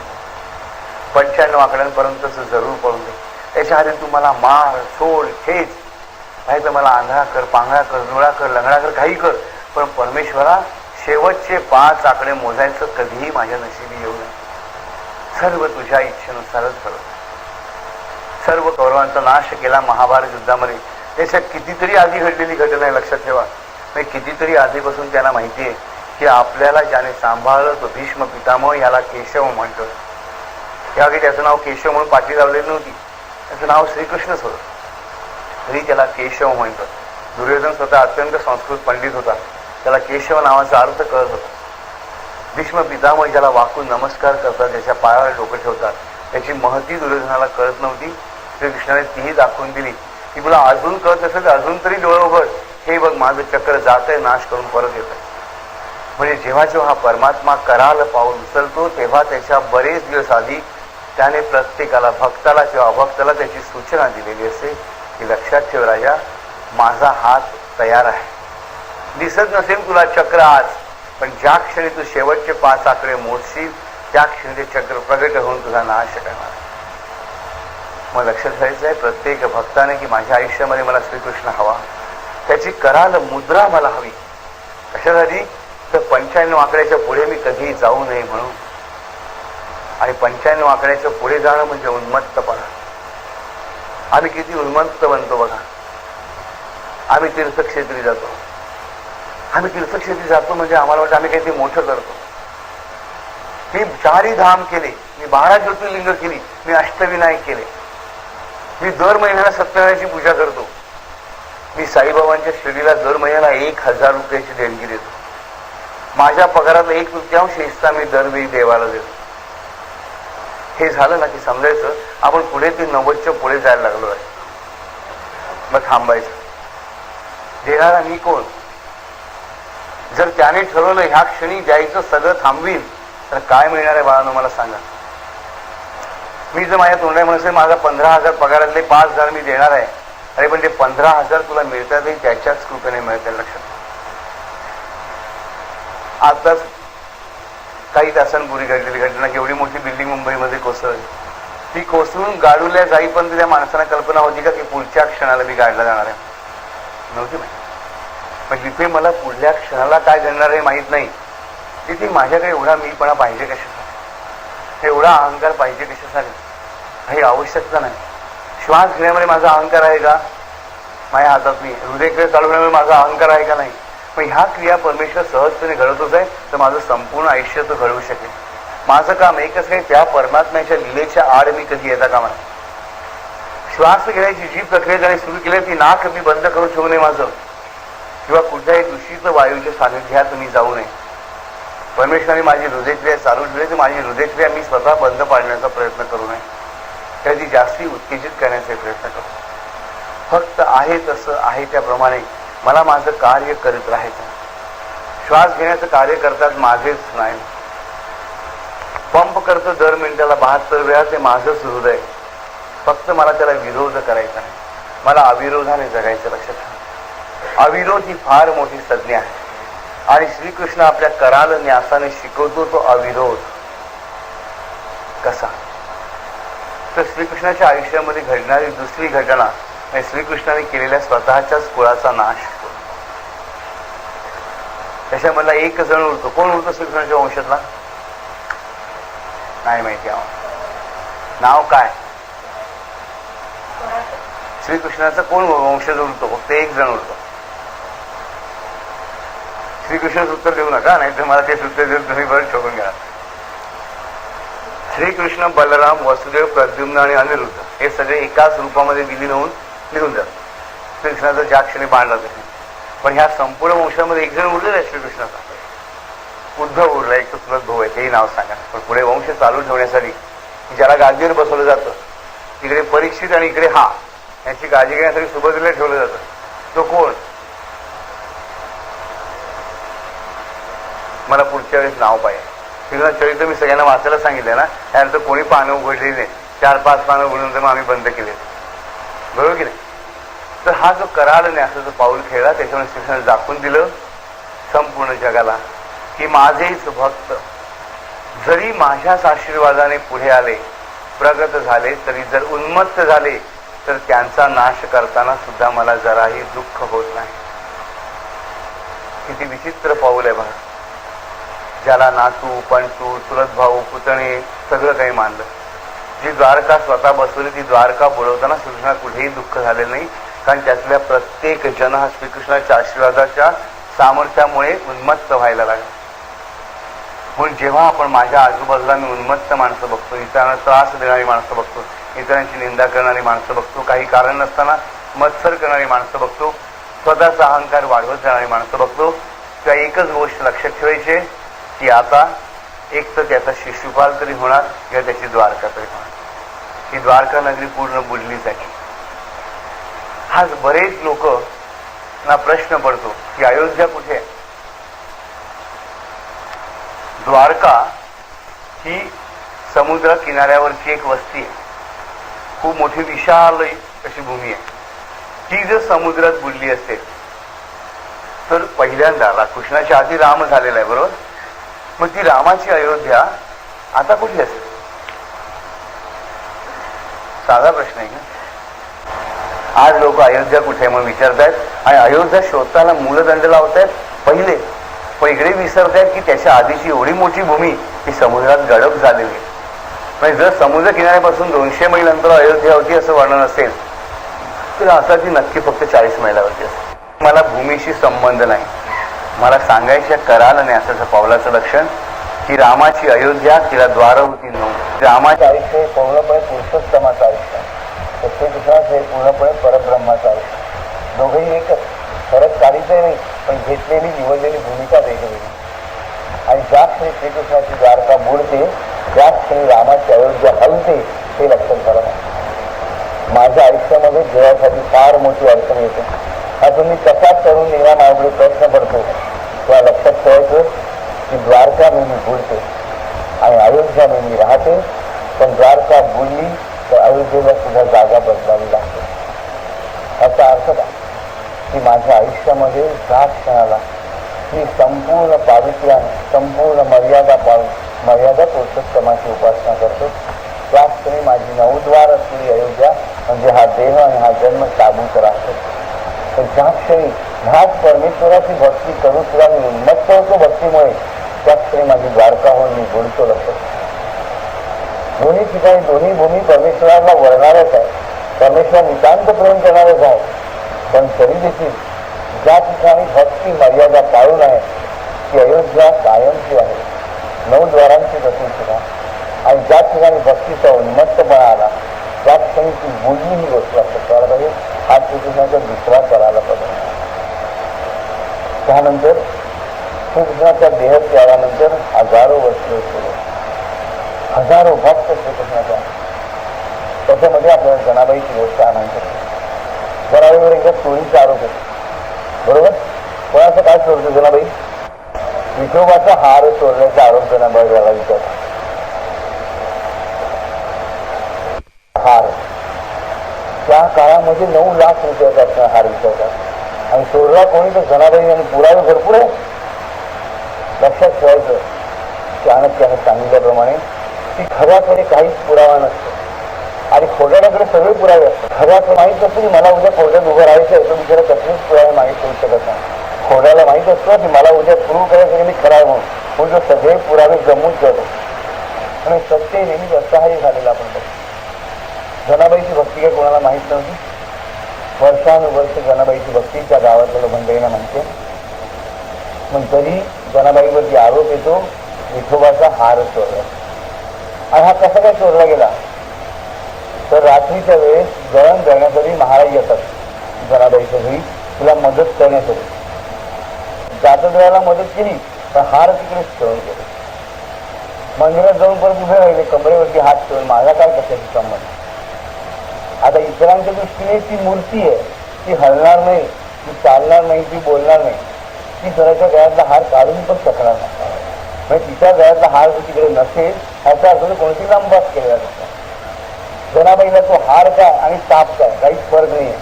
S1: 95 आकड्यांपर्यंतच जरूर पडून दे. त्याच्या आधी तू मला मार, सोड, ठेच, नाही तर मला आंधळा कर, पांगळा कर, जुळा कर, लंगडा कर, काही कर, पण परमेश्वरा शेवटचे 5 आकडे मोजायचं कधीही माझ्या नशिबी येऊ नये. सर्व तुझ्या इच्छेनुसारच करत. सर्व कौरवांचा नाश केला महाभारत युद्धामध्ये. त्याच्या कितीतरी आधी घडलेली घटना आहे. लक्षात ठेवा. कितीतरी आधीपासून त्यांना माहिती आहे की आपल्याला ज्याने सांभाळलं तो भीष्म पितामह, याला केशव म्हणतो. त्यावेळी त्याचं नाव केशव म्हणून पाठी लावलेली नव्हती, त्याचं नाव श्रीकृष्णच होतं, तरी त्याला केशव म्हणतात. दुर्योधन स्वतः अत्यंत संस्कृत पंडित होता, त्याला केशव नावाचा अर्थ कळत होता. भीष्म पितामह ज्याला वाकून नमस्कार करतात, ज्याच्या पायावर डोकं ठेवतात, त्याची महती दुर्योधनाला कळत नव्हती. श्रीकृष्णाने तीही दाखवून दिली की तुला अजून कळत असेल तर अजून तरी डोळे उघड. हे बघ माझं चक्र जातंय, नाश करून परत येत आहे. म्हणजे जेव्हा जेव्हा परमात्मा कराल पाऊल उचलतो तेव्हा त्याच्या बरेच दिवस आधी त्याने प्रत्येकाला, भक्ताला किंवा अभक्ताला त्याची सूचना दिलेली असते की लक्षात ठेव राजा, माझा हात तयार आहे. दिसत नसेल तुला चक्र आज, पण ज्या क्षणी तू शेवटचे 5 आकडे मोजशील त्या क्षणी ते चक्र प्रगट होऊन तुझा नाश करणार. मग लक्षात घ्यायचं आहे प्रत्येक भक्ताने की माझ्या आयुष्यामध्ये मला श्रीकृष्ण हवा, त्याची कराल मुद्रा मला हवी. कशासाठी? तर 95 आकड्याच्या पुढे मी कधीही जाऊ नये म्हणून. आणि 95 आकड्याच्या पुढे जाणं म्हणजे उन्मत्तपणा. आम्ही किती उन्मत्त बनतो बघा. आम्ही तीर्थक्षेत्री जातो. आम्ही तीर्थक्षेत्री जातो म्हणजे आम्हाला वाटतं आम्ही काहीतरी मोठं करतो. मी 4 धाम केले, मी 12 ज्योतिर्लिंग केली, मी अष्टविनायक केले, मी दर महिन्याला सत्यनारायणाची पूजा करतो, मी साईबाबांच्या शिर्डीला दर महिन्याला 1000 रुपयाची देणगी देतो, माझ्या पगारातला 1/3 हिस्सा मी दरवेळी देवाला देतो. हे झालं ना की समजायचं आपण पुढे ते 90च्या पुढे जायला लागलो आहे. मग थांबायचं. देणारा मी कोण? जर त्याने ठरवलं ह्या क्षणी द्यायचं सगळं थांबवील तर काय मिळणार आहे बाळांनो मला सांगा. मी जर माझ्या तोंडाने म्हणून माझा 15,000 पगारातले 5,000 मी देणार आहे, अरे पण ते 15,000 तुला मिळतातही त्याच्याच कृपेने मिळतात. लक्षात. आताच काही तासांपूर्वी घडलेली घटना, केवढी मोठी बिल्डिंग मुंबईमध्ये कोसळली. ती कोसळून गाडूल्या जाईपर्यंत त्या माणसाला कल्पना होती का की पुढच्या क्षणाला मी गाडला जाणार आहे? नव्हती माहिती. पण जिथे मला पुढल्या क्षणाला काय घडणार आहे माहीत नाही, तिथे माझ्याकडे एवढा मीपणा पाहिजे कशासाठी? एवढा अहंकार पाहिजे कशासाठी? काही आवश्यकता नाही. श्वास घेण्यामध्ये माझा अहंकार आहे का? माझ्या हातात मी हृदयक्रिया चालू करण्यामध्ये माझा अहंकार आहे का? नाही. पण ह्या क्रिया परमेश्वर सहजपणे घडवतच आहे, तर माझं संपूर्ण आयुष्य तो घडवू शकेल. माझं काम एकच आहे, त्या परमात्म्याच्या लीलेच्या आड मी कधी येता कामा नये. श्वास घेण्याची जी प्रक्रिया त्याने सुरू केली ती नाक मी बंद करून ठेवू नये माझं, किंवा कुठल्याही दूषित वायूच्या सानिध्यात मी जाऊ नये. परमेश्वराने माझी हृदयक्रिया चालू ठेवली तर माझी हृदयक्रिया मी स्वतः बंद पाडण्याचा प्रयत्न करू नये, त्याची जास्ती उत्तेजित करण्याचा प्रयत्न करू. फक्त आहे तसं आहे त्याप्रमाणे मला माझं कार्य करीत राहायचं. श्वास घेण्याचं कार्य करतात माझेच नाही. पंप करतं दर मिनिटाला 72 वेळा, ते माझंच हृदय. फक्त मला त्याला विरोध करायचा नाही, मला अविरोधाने जगायचं. लक्षात ठेवा. अविरोध ही फार मोठी संज्ञा आहे आणि श्रीकृष्ण आपल्या कराल न्यासाने शिकवतो तो अविरोध कसा. तर श्रीकृष्णाच्या आयुष्यामध्ये घडणारी दुसरी घटना आणि श्रीकृष्णाने केलेल्या स्वतःच्याच कुळाचा नाश होतो. त्याच्यामधला एक जण उरतो. कोण उरतो श्रीकृष्णाच्या वंशातला? नाही माहिती. नाव काय? श्रीकृष्णाचा कोण वंशज उरतो? फक्त एक जण उरतो. श्रीकृष्णाचं उत्तर देऊ नका, नाही तर मला ते उत्तर देऊन तुम्ही बरं ठोकून घ्या. श्रीकृष्ण, बलराम, वसुदेव, प्रद्युम्न आणि अनिरुद्ध हे सगळे एकाच रूपामध्ये विलीन होऊन निघून जातात. श्रीकृष्णाचा ज्या क्षणी बांधला तरी. पण ह्या संपूर्ण वंशामध्ये एक जण उरलेला आहे श्रीकृष्णाचा, उद्धव उरला. एक तर चुलत भाऊ आहे, तेही नाव सांगा. पण पुढे वंश चालू ठेवण्यासाठी ज्याला गादीवर बसवलं जातं, इकडे परीक्षित आणि इकडे हा, यांची काळजी घेण्यासाठी सुभद्रेला ठेवलं जातं. तो कोण? मला पुढच्या वेळेस नाव पाहिजे. श्रीकृष्ण चरित्र मी सगळ्यांना वाचायला सांगितलं ना, त्यानंतर कोणी पानं उघडलेली नाही. 4-5 पानं उघडून तर मग आम्ही बंद केले, बरोबर की नाही? तर हा जो कराल न्यासाचं पाऊल खेळला, त्याच्यामुळे श्रीकृष्णाने दाखवून दिलं संपूर्ण जगाला की माझेच भक्त जरी माझ्याच आशीर्वादाने पुढे आले, प्रगत झाले, तरी जर उन्मत्त झाले तर त्यांचा नाश करताना सुद्धा मला जराही दुःख होत नाही. किती विचित्र पाऊल आहे बघा. ज्याला नातू, पणतू, चुलत भाऊ, पुतणे सगळं काही मानलं, जी द्वारका स्वतः बसवली ती द्वारका बुडवताना श्रीकृष्णाला कुठेही दुःख झालेलं नाही. कारण त्यातल्या प्रत्येक जन हा श्रीकृष्णाच्या आशीर्वादाच्या सामर्थ्यामुळे उन्मत्त व्हायला लागला. म्हणून जेव्हा आपण माझ्या आजूबाजूला मी उन्मत्त माणसं बघतो, इतरांना त्रास देणारी माणसं बघतो, इतरांची निंदा करणारी माणसं बघतो, काही कारण नसताना मत्सर करणारी माणसं बघतो, स्वतःचा अहंकार वाढवत जाणारी माणसं बघतो, त्या एकच गोष्ट लक्षात ठेवायची की आता एक तर त्याचा शिशुपाल तरी होणार किंवा त्याची द्वारका तरी होणार. ही द्वारका नगरी पूर्ण बुडलीच आहे. आज बरेच लोक ना प्रश्न पडतो की अयोध्या कुठे आहे? द्वारका ही समुद्र किनाऱ्यावरची एक वस्ती आहे. खूप मोठी विशाल अशी भूमी आहे. ती जर समुद्रात बुडली असेल तर पहिल्यांदा कृष्णाच्या आधी राम झालेला आहे, बरोबर? मग ती रामाची अयोध्या आता कुठे असेल? साधा प्रश्न आहे ना. आज लोक अयोध्या कुठे म्हणून विचारतायत आणि अयोध्या शोधताना मूलदंड लावतायत पहिले. पण इकडे विसरतायत की त्याच्या आधीची एवढी मोठी भूमी ही समुद्रात गडप झालेली आहे. म्हणजे जर समुद्र किनाऱ्यापासून 200 मैल अंतर अयोध्या होती असं वर्णन असेल तर आता ती नक्की फक्त 40 मैलावरती असेल. मला भूमीशी संबंध नाही. मला सांगायच्या कराल आणि असं पावलाचं लक्षण की रामाची अयोध्या तिला द्वार होती नव्हती. रामाचं आयुष्य हे पूर्णपणे पुरुषोत्तमाचं आयुष्य आहे. श्रीकृष्णाचं हे पूर्णपणे परब्रह्माचं आयुष्य. दोघेही एकच, फरक काढीचं नाही, पण घेतलेली निवडलेली भूमिका वेगवेगळी. आणि ज्या क्षणी श्रीकृष्णाची द्वारका बुडते त्याच क्षणी रामाची अयोध्या हलते, हे लक्षात करा. माझ्या आयुष्यामध्ये देवासाठी फार मोठी अडचण येते. अजून मी कसाच करून निघा माझ्याकडे प्रश्न पडतो तेव्हा लक्षात ठेवायचं की द्वारका नेहमी बुडते आणि अयोध्या नेहमी राहते. पण द्वारका बुडली तर अयोध्येला सुद्धा जागा बदलावी लागते. याचा अर्थ काय की माझ्या आयुष्यामध्ये ज्या क्षणाला मी संपूर्ण पावित्र्याने, संपूर्ण मर्यादा पाळून मर्यादा पुरुषोत्तमाची उपासना करतो, त्याच क्षणी माझी नवद्वार असलेली अयोध्या म्हणजे हा देह आणि हा जन्म शाबूत राहतो. तर ज्या क्षणी ह्याच परमेश्वराची भक्ती करून सुद्धा मी उन्मत्त होतो भक्तीमुळे, त्याच क्षणी माझी द्वारका होऊन मी बुडतो. लक्षात दोन्ही ठिकाणी दोन्ही भूमी परमेश्वराला वळणारच आहे. परमेश्वर नितांत प्रेम करणारच आहे. पण तरी देखील ज्या ठिकाणी भक्ती मर्यादा पाळून आहे ती अयोध्या कायमची आहे, 9 द्वारांची असून सुद्धा. आणि ज्या ठिकाणी भक्तीचा उन्मत्तपणा आला त्याच क्षणी ती बुडली ही गोष्ट लक्षात करायला पाहिजे. हा श्रीकृष्णाचा दुसरा करायला पाहिजे. त्यानंतर श्रीकृष्णाच्या देह त्यागानंतर हजारो वर्ष केले, हजारो भक्त श्रीकृष्णाच्या. त्याच्यामध्ये आपल्याला जनाबाईची गोष्ट आनंद. जनाबाईवर एकदा चोरीचा आरोप होतो, बरोबर? कोणाचं काय चोरतो जनाबाई? विठोबाचा हार चोरण्याचा आरोप जनाबाईला विचारतो. हार त्या काळामध्ये 9 लाख रुपयाचा हार विचारतात आणि चोरला कोणी तर जनाबाई आणि पुरावे भरपूर आहे. लक्षात ठेवायचं चाणक्याने सांगितल्याप्रमाणे की खऱ्याकडे काहीच पुरावा नसतो. आणि खोट्याकडे सगळे पुरावे असतात. खऱ्याचं माहीत असतं की मला उद्या खोट्यात उभं राहायचं आहे, तो बिचारा कसलेच पुरावे माहीत करू शकत नाही. खोट्याला माहीत असतं की मला उद्या प्रूव्ह करायचं मी खरा म्हणून, पण तो सगळे पुरावे जमून करतो. आणि सत्य नेहमीच असहाय्य झालेला आपण बघतो. जनाबाईची भक्ती काय कोणाला माहीत नव्हती. वर्षानुवर्ष जनाबाईची भक्ती त्या गावातल्या मंडळींना म्हणते. पण तरी जनाबाईवरती आरोप येतो विठोबाचा हार चोरला. आणि हा कसा काय चोरला गेला तर रात्रीच्या वेळेस दळण दळण्यासाठी महाराज येतात जनाबाईच्या घरी तिला मदत करण्यासाठी. जातं दळायला मदत केली तर हार तिकडेच ठेवून गेले. मंदिरात जाऊन परत उभे राहिले, कमरेवरती हात ठेवून. माझा काय कशाची संबंध. आता इतरांच्या दृष्टीने ती मूर्ती आहे, ती हलणार नाही, ती चालणार नाही, ती बोलणार नाही. ती स्वतःच्या गळ्यातला हार काढून पण शकणार नाही. म्हणजे तिच्या गळ्यातला हार जर तिकडे नसेल ह्याचा अर्थ कोणती लांबास केलेला नसतो. जनाबाईला तो हार काय आणि ताप काय काहीच फरक नाही आहे.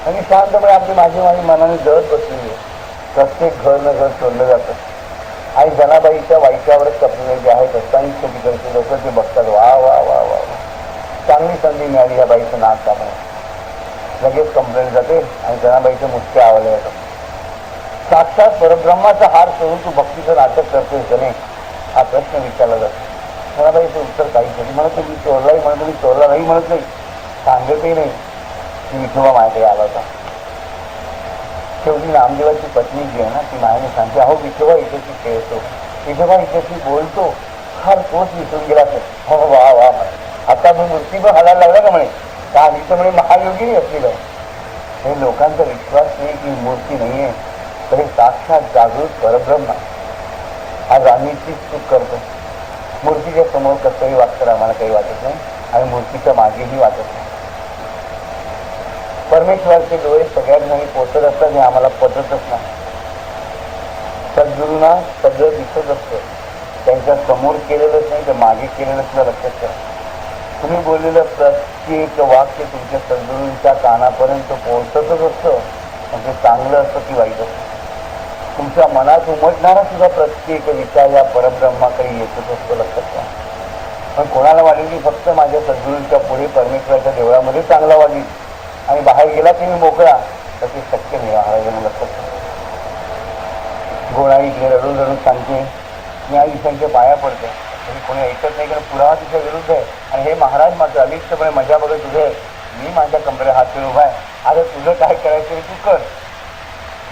S1: आणि शांतपणे आपली माझी मनाने जळत बसलेली आहे. प्रत्येक घर न घर चोरलं जातं आणि जनाबाईच्या वाईटावरच कपडे जे आहेत असंख्य तिकडचे लोक ते बघतात. वा वा वा वा चांगली संधी मिळाली या बाईचं नाक कापण्यात. लगेच कंप्लेंट जाते आणि जनाबाईचे मुख्य आवडले जातात. साक्षात परब्रह्माचा हार सोडून तू भक्तीचं नाटक करतोय का नाही हा प्रश्न विचारला जातो. जनाबाईचं उत्तर काहीच नाही. म्हणत मी चोरलाही म्हणत मी चोरला नाही म्हणत नाही, सांगतही नाही की विठोबा माझ्याकडे आला होता. शेवटी नामदेवाची पत्नी जी आहे ना ती मायाने सांगते अहो विठोबा इथेशी खेळतो, विठोबा इथेशी बोलतो, फार तोच विसरून गेला तर. हो वा वा आता मी मूर्ती पण हलायला लागला का म्हणे का मी तर म्हणे महायोगी असलेलं आहे. हे लोकांचा विश्वास नाही की मूर्ती नाहीये तर हे साक्षात जागृत परब्रह्म. आज आम्ही तीच चूक करतो. मूर्तीच्या समोर कसंही वाटतं आम्हाला काही वाटत नाही आणि मूर्तीच्या मागेही वाटत नाही. परमेश्वराचे डोळे सगळ्यात नाही पोचत असतात हे आम्हाला पटतच नाही. सद्गुरूंना सगळं दिसत असतं, त्यांच्या समोर केलेलंच नाही तर मागे केलेलं सुद्धा लक्षात ठेवा. तुम्ही बोललेलं प्रत्येक वाक्य तुमच्या सद्गुरूंच्या कानापर्यंत पोहोचतच असतं. म्हणजे चांगलं असतं की वाईट असतं. तुमच्या मनात उमटणारा सुद्धा प्रत्येक विचार या परब्रह्माकडे येतच असतो, लक्षात ठेवा. पण कोणाला वाटेल की फक्त माझ्या सद्गुरूंच्या पुढे परमेश्वराच्या देवळामध्ये चांगला वाटेल आणि बाहेर गेला की मी मोकळा, तर ते शक्य नाही. महाराजांना लक्षात ठेवा. गोळा इकडे रडून रडून सांगते मी आई त्यांच्या पाया पडते तरी कोणी ऐकत नाही, कारण पुरावा तिच्या विरुद्ध आहे. आणि हे महाराज मात्र अलिप्तपणे मजा बघत तुझे मी माझ्या कमरे हात ठेवून उभा आहे, आता तुझं काय करायचं तू कर.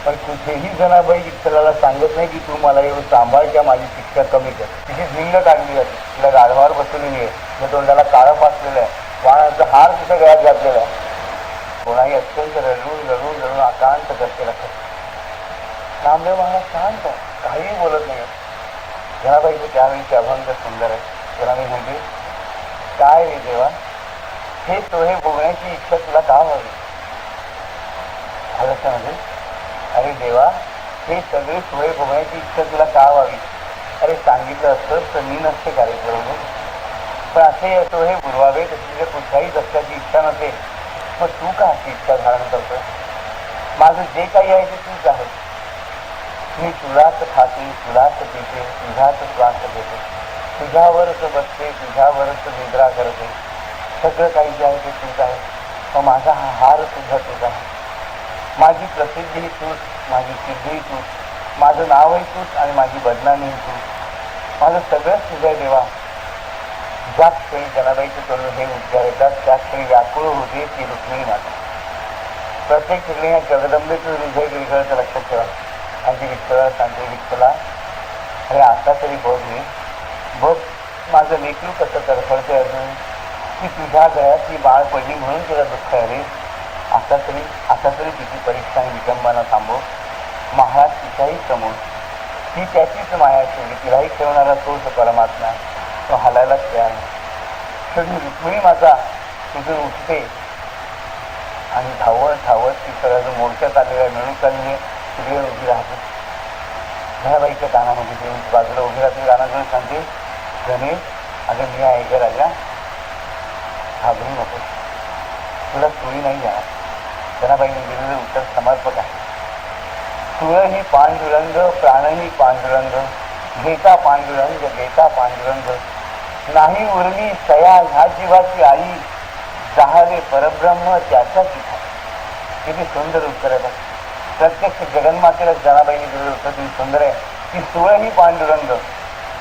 S1: पण कुठेही जनाबाई विठ्ठलाला सांगत नाही की तू मला येऊन सांभाळ किंवा माझी शिक्षा कमी कर. तिची झिंग काढली जाते, तिला गाढवावर बसवलेली आहे, तिच्या तोंडाला काळं फासलेलं आहे, वाणाचा हार तिच्या गळ्यात घातलेला आहे. कोणाही अत्यंत रडून रडून रडून आकांत करते लक्षात. नामदेव महाराज शांत काहीही बोलत नाही. जनाबाईचे त्यावेळीचे अभंग सुंदर आहे. जनाबाई म्हणजे काय रे देवा हे सोहे भोगण्याची इच्छा तुला का व्हावी. म्हणजे अरे देवा हे सगळे सोहे भोगण्याची इच्छा तुला का व्हावी. अरे सांगितलं असतं तर मी नसते कार्यक्रम, पण असे सोहे पुरवावे तर तुझ्या कुठल्याही दत्ताची इच्छा नसेल, मग तू का अशी इच्छा धारण करतोय. माझं जे काही आहे ते तूच आहे. मी तुलाच खाते, तुलाच पिते, तुझाच श्वास घेते, तुझ्यावरच बसते, तुझ्यावरच निद्रा करते. सगळं काही जे आहे ते तूच आहे. मग माझा हा हार सुद्धा तुझा आहे. माझी प्रसिद्धीही तूच, माझी सिद्धीही तूच, माझं नावही तूच आणि माझी बदनामीही तूच. माझं सगळंच तुझं देवा. ज्याच क्षणी जनाबाईचं तोंडून हे उद्गार येतात त्याच क्षणी व्याकुळ होते ती रुक्मिणी माता. प्रत्येक ठिकाणी ह्या जगदंबेचं हृदय गिरगळचं लक्षात ठेवा. आणि ती विठ्ठला सांगते विठ्ठला अरे आता तरी बघ मी बघ माझं लेकरू कसं तडफडते अजून की तुझ्या गळ्यात ती बाळ पडली म्हणून तिला दुःख आहे. आता तरी तिची परीक्षा आणि विटंबना थांबव. महाराज तिच्याही समोर ती त्याचीच माया ठेवली, तिलाही ठेवणारा तोच परमात्मा, तो हलायलाच तयार नाही. शेवटी रुक्मिणी माता तिथून उठते आणि धावत धावत ती सगळं मोर्चात आलेला मिळून चालली तिकडे उभी राहते. घराबाईच्या कानामध्ये ते बाजूला उभी राहते. गाणं सांगते गणेश अगं मी आहे ग राजा, घाबरू नको, तुला चोरी नाही जाणार. जनाबाईने दिलेलं उत्तर समर्पक आहे. तुळही पांडुरंग प्राणही पांडुरंग, घेता पांडुरंग देता पांडुरंग, नाही उरली सया ह्या जीवाची आई, जाहले परब्रह्म त्याच्या ठिकाणी. किती सुंदर उत्तर आहे. प्रत्यक्ष जगन्मातेला जनाबाईने दिलेलं उत्तर किती सुंदर आहे की सुळही पांडुरंग,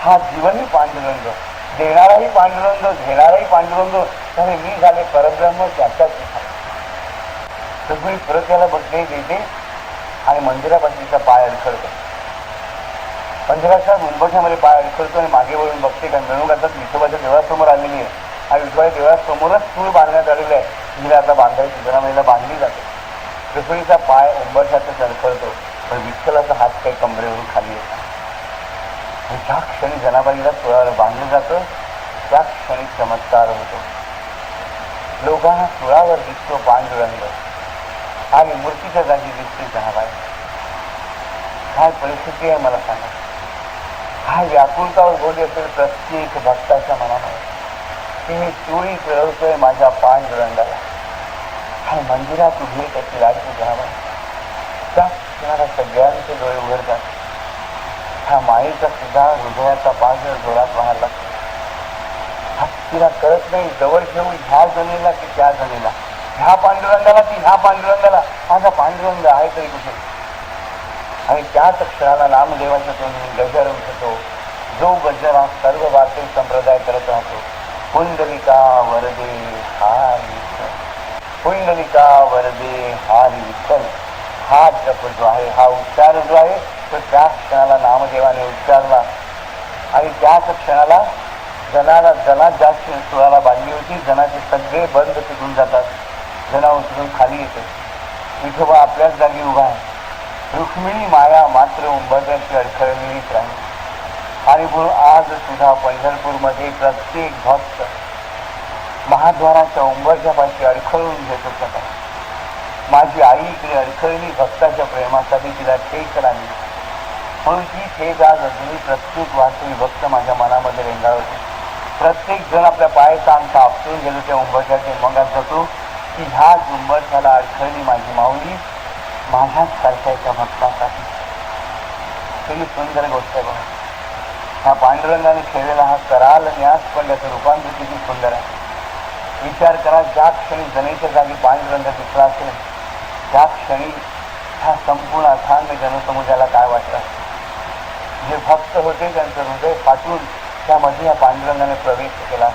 S1: हा जीवनही पांडुरंग, देणाराही पांडुरंग, घेणाराही पांडुरंग, त्याने मी झाले परब्रह्म त्याच्या ठिकाणी. सगळी परत त्याला बघते देते आणि मंदिरापासूनचा पाय अडखळतो. मंदिराच्या उंबरठ्यामध्ये पाय अडखळतो आणि मागे वळून बघते कारण मिळून विठोबाच्या देवळासमोर आलेली आहे आणि विठोबाच्या देवळासमोरच चूळ बांधण्यात आलेलं आहे. तिला आता बांधायची जनाबाईला बांधली जाते. रुक्मिणीचा पाय उंबरठ्यातच अडखळतो पण विठ्ठलाचा हात काही कमरेवरून खाली येतो. ज्या क्षणी जनाबाईला चुळावर बांधलं जातं त्या क्षणी चमत्कार होतो. लोकांना चुळावर दिसतो पांडुरंग आणि मूर्तीच्या जागी दिसते जनाबाई. काय परिस्थिती आहे मला सांगा. काय व्याकुळतावर बोलली असेल प्रत्येक भक्ताच्या मनामध्ये की मी चोळी कळवतोय माझ्या पांडुरंगाला. काय मंदिरात उभी त्याची लाडकी जनाबाई. त्या क्षणाला सगळ्यांचे डोळे उघडतात. ह्या मायेचा सुद्धा हृदयाचा पांढर जोरात व्हायला लागतो. तिला कळत नाही जवळ घेऊन ह्या जणीला की त्या जणीला, ह्या पांडुरंगाला की ह्या पांडुरंगाला. माझा पांडुरंग आहे तरी कुठे. आणि त्याच क्षणाला नामदेवाच्या तोंडून गजर उठतो. जो गजर हा सर्व वारकरी संप्रदाय करत राहतो. पुंडलिका वरदे हारी विठ्ठल, पुंडलिका वरदे हारी विठ्ठल. हा जप जो आहे, हा उच्चार जो आहे तो त्या क्षणाला नामदेवाने उच्चारला आणि त्याच क्षणाला जना ज्या सुळाला बांधली होती जनाचे सगळे बंद तुटून जातात. जना उचलून खाली येते. विठोबा आपल्याच जागी उभा आहे. रुक्मिणी माया मात्र उंबरठ्याची अडखळलेलीच राहील. आणि म्हणून आज सुद्धा पंढरपूरमध्ये प्रत्येक भक्त महाद्वाराच्या उंबरठ्यापाशी अडखळून घेत होता. माझी आई इकडे अडखळली भक्ताच्या प्रेमासाठी, तिला ठेच लागली म्हणून ती ठेच आज अजूनही प्रत्येक वास्तवी भक्त माझ्या मनामध्ये रेंगाळते. प्रत्येक जण आपल्या पायाचा अंग आपटून गेलो त्या उंबरठ्याचे मगात जातो की ह्या उंबरठ्याला अडखळली माझी माऊली माझ्याच सारख्या एका भक्तासाठी. किती सुंदर गोष्ट आहे बघा. ह्या पांडुरंगाने खेळलेला हा कराल न्यास पण त्याचं रूपांतर किती सुंदर आहे. विचार करा, ज्या क्षणी जनेच्या जागी पांडुरंग दिसला असेल त्या क्षणी ह्या संपूर्ण अथांग जनसमुदायाला काय वाटलं. जे भक्त होते त्यांचं हृदय फाटून त्यामध्ये या पांडुरंगाने प्रवेश केला.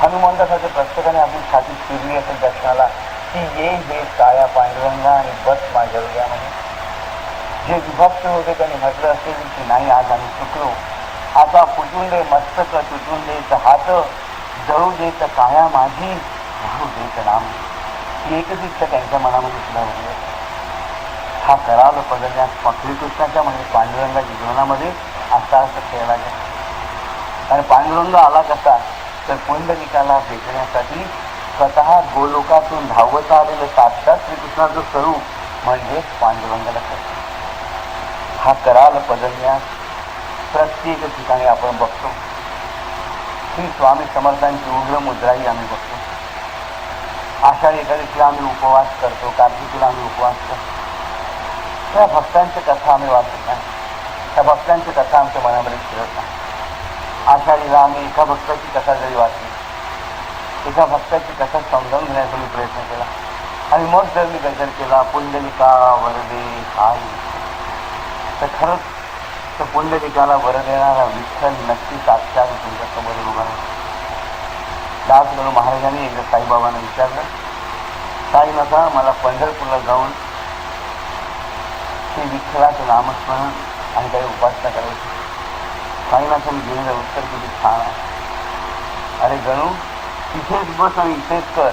S1: हनुमंतासाठी प्रत्येकाने आपली छाती चिरली असेल त्या क्षणाला की ये हे काया पांडुरंगा आणि बस माझ्या हृदयामध्ये. जे विभक्त होते त्यांनी म्हटलं असेल की नाही आज आम्ही चुकलो, आता फुटून दे मस्तक, तुटून देत हात, जळू देत काया माझी, राहू देत नाम. ही एकच इच्छा त्यांच्या मनामध्ये सुद्धा होती. हा कराल पदन्यास श्रीकृष्णाच्या म्हणजे पांडुरंगाच्या जीवनामध्ये असा असं खेळला गेला. आणि पांडुरंग आला कसा तर पुंडलिकाला भेटण्यासाठी स्वतः गोलोकातून धावत आलेलं साक्षात श्रीकृष्णाचं स्वरूप म्हणजेच पांडुरंगाला करतो. हा कराल पदन्यास प्रत्येक ठिकाणी आपण बघतो. श्री स्वामी समर्थांची उग्र मुद्राही आम्ही बघतो. आषाढी एकादशीला आम्ही उपवास करतो, कार्तिकीला आम्ही उपवास करतो. त्या भक्तांच्या कथा आम्ही वाचत नाही. त्या भक्तांच्या कथा आमच्या मनामध्ये शिरत नाही. आषाढीला आम्ही एका भक्ताची कथा जरी वाचली, एका भक्ताची कथा समजावून घेण्याचा मी प्रयत्न केला आणि मग जर मी गजर केला पुंडलिका वरदे हारी, तर खरंच तर पुंडलिकाला वर देणारा विठ्ठल नक्की साक्षात तुमच्या समोर उभा आहे. दासगणू महाराजांनी एकदा साईबाबांना विचारलं, साईनाथा मला पंढरपूरला जाऊन श्री विठ्ठलाचं नामस्मरण आणि काही उपासना करायची. साईनाथांनी दिलेलं उत्तर किती छान आहे. अरे गणू, इथेच बस आणि इथेच कर.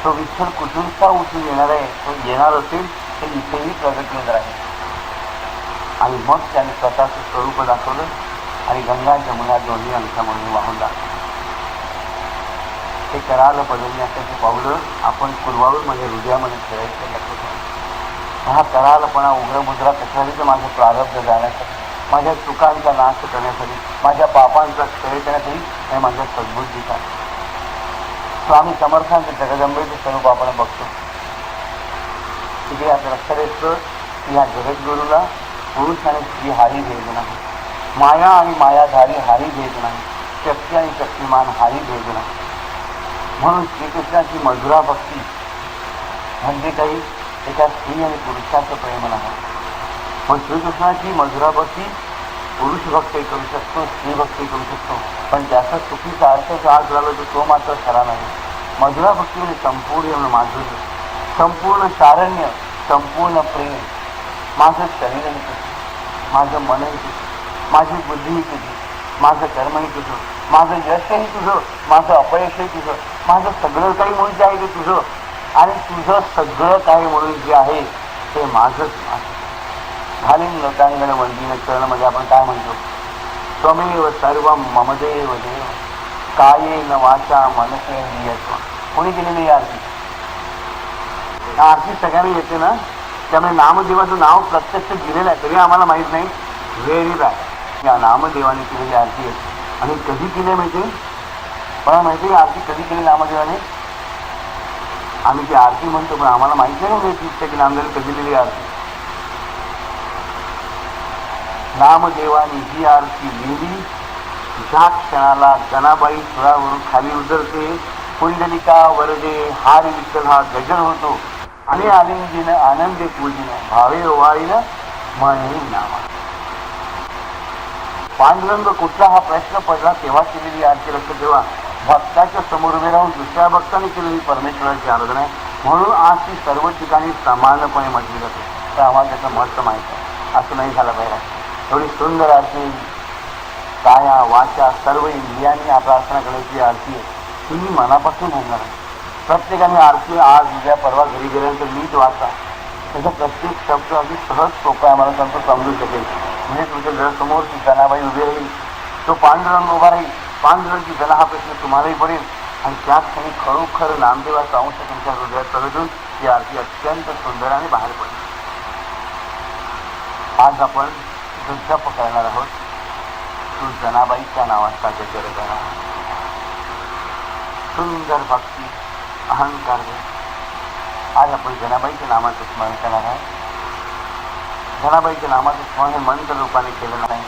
S1: तो विठ्ठल कुठूनचा उठून येणार आहे, तो येणार असेल तर इथेही प्रगट होऊन राहील. आणि मग त्याने स्वतःचं स्वरूप दाखवलं आणि गंगा जमुना दोन्ही अंशामधून वाहून लागलं. ते कराल पदन्यासाची पावलं आपण पूर्वावर म्हणजे हृदयामध्ये खेळायचं लक्षात. हा करालपणा उग्रमुद्रा कशासाठी तर माझं प्रारब्ध जाण्यासाठी, माझ्या चुकांचा नाश करण्यासाठी, माझ्या पापांचा क्षय करण्यासाठी आणि माझ्या सद्बुद्धीसाठी. स्वामी समर्थांचं जगदंबेचं स्वरूप आपण बघतो. तिथे आपल्या लक्षात येतं की ह्या जगद्गुरूला पुरुष आणि स्त्री हाही भेद नाही, माया आणि मायाधारी हाही भेद नाही, शक्ती आणि शक्तिमान हाही भेद नाही. म्हणून श्रीकृष्णाची मधुरा भक्ती म्हणजे काही एका स्त्री आणि पुरुषाचं प्रेम नाही. पण श्रीकृष्णाची मधुरा भक्ती पुरुष भक्ती करू शकतो, स्त्री भक्ती करू शकतो, पण त्याचा चुकीचा अर्थ आज झाला तर तो मात्र खरा नाही. मधुरा भक्ती म्हणजे संपूर्ण माधुर्य, संपूर्ण सारण्य, संपूर्ण प्रेम. माझं शरीरही तुझं, माझं मनही तुझं, माझी बुद्धीही तुझी, माझं कर्मही तुझं, माझं यशही तुझं, माझं अपयशही तुझं, माझं सगळं काही म्हणून जे आहे ते तुझं, आणि तुझं सगळं काही म्हणून जे आहे ते माझंच माझं. घालीन लोकांगण वंदीन चरणमध्ये आपण काय म्हणतो, त्वमेव सर्व ममदेव देव कायेन वाचा मनसेंद्रियत्व. कोणी केलेली आरती? आरती सगळ्यांना येते ना, त्यामुळे नामदेवाचं नाव प्रत्यक्ष दिलेलं आहे तरी आम्हाला माहीत नाही. Very bad. या नामदेवाने केलेली आरती आहे. आणि कधी केली माहिती? मला माहिती आहे आरती कधी केली नामदेवाने. आम्ही ती आरती म्हणतो पण आम्हाला माहित नाही की नामदेवाने कधी केलेली आरती. नामदेवाने ही आरती लिहिली ज्या क्षणाला जनाबाई सुरावरून खाली उतरते, कुंडलिका वरदे हार विठ्ठल हा गजर होतो आणि आलिंगीन आनंदे पूजिन भावे ओवाळीन म्हणे नामा. पांडुरंग कुठला हा प्रश्न पडला तेव्हा केलेली आरती. लक्ष ठेवा, भक्ताच्या समोर उभे राहून दुसऱ्या भक्ताने केलेली परमेश्वराची आराधना आहे. म्हणून आज ती सर्व ठिकाणी समानपणे म्हटली जाते. तर आम्हाला त्याचं महत्त्व माहीत आहे. असं नाही झालं पाहिजे. एवढी सुंदर आरती, काया वाचा सर्व इंद्रियांनी प्रार्थना करायची आरती आहे. ती मी मनापासून होणार आहे. प्रत्येकाने आरती आज उद्या परवा घरी गेल्यानंतर नीट वाचा. त्याचा प्रत्येक शब्द अगदी सहज सोपा आम्हाला सांगतो समजू शकेल. म्हणजे तुमच्या घरासमोर ती जनाबाई उभी राहील, तो पांडुरंग उभा राहील, पांडुरंगी जन हा प्रश्न तुम्हालाही पडेल आणि त्याच क्षणी खरोखर नामदेवाचा अंश तुमच्या हृदयात प्रगटून ही आरती अत्यंत सुंदर आणि बाहेर पडेल. आज आपण जप करणार आहोत. तू जनाबाईच्या नावाचा गजर करा. सुंदर भक्ती अहंकार. आज आपण जनाबाईच्या नामाचं स्मरण करणार आहे. जनाबाईच्या नामाचं स्मरण हे मंत्र रूपाने केलं नाही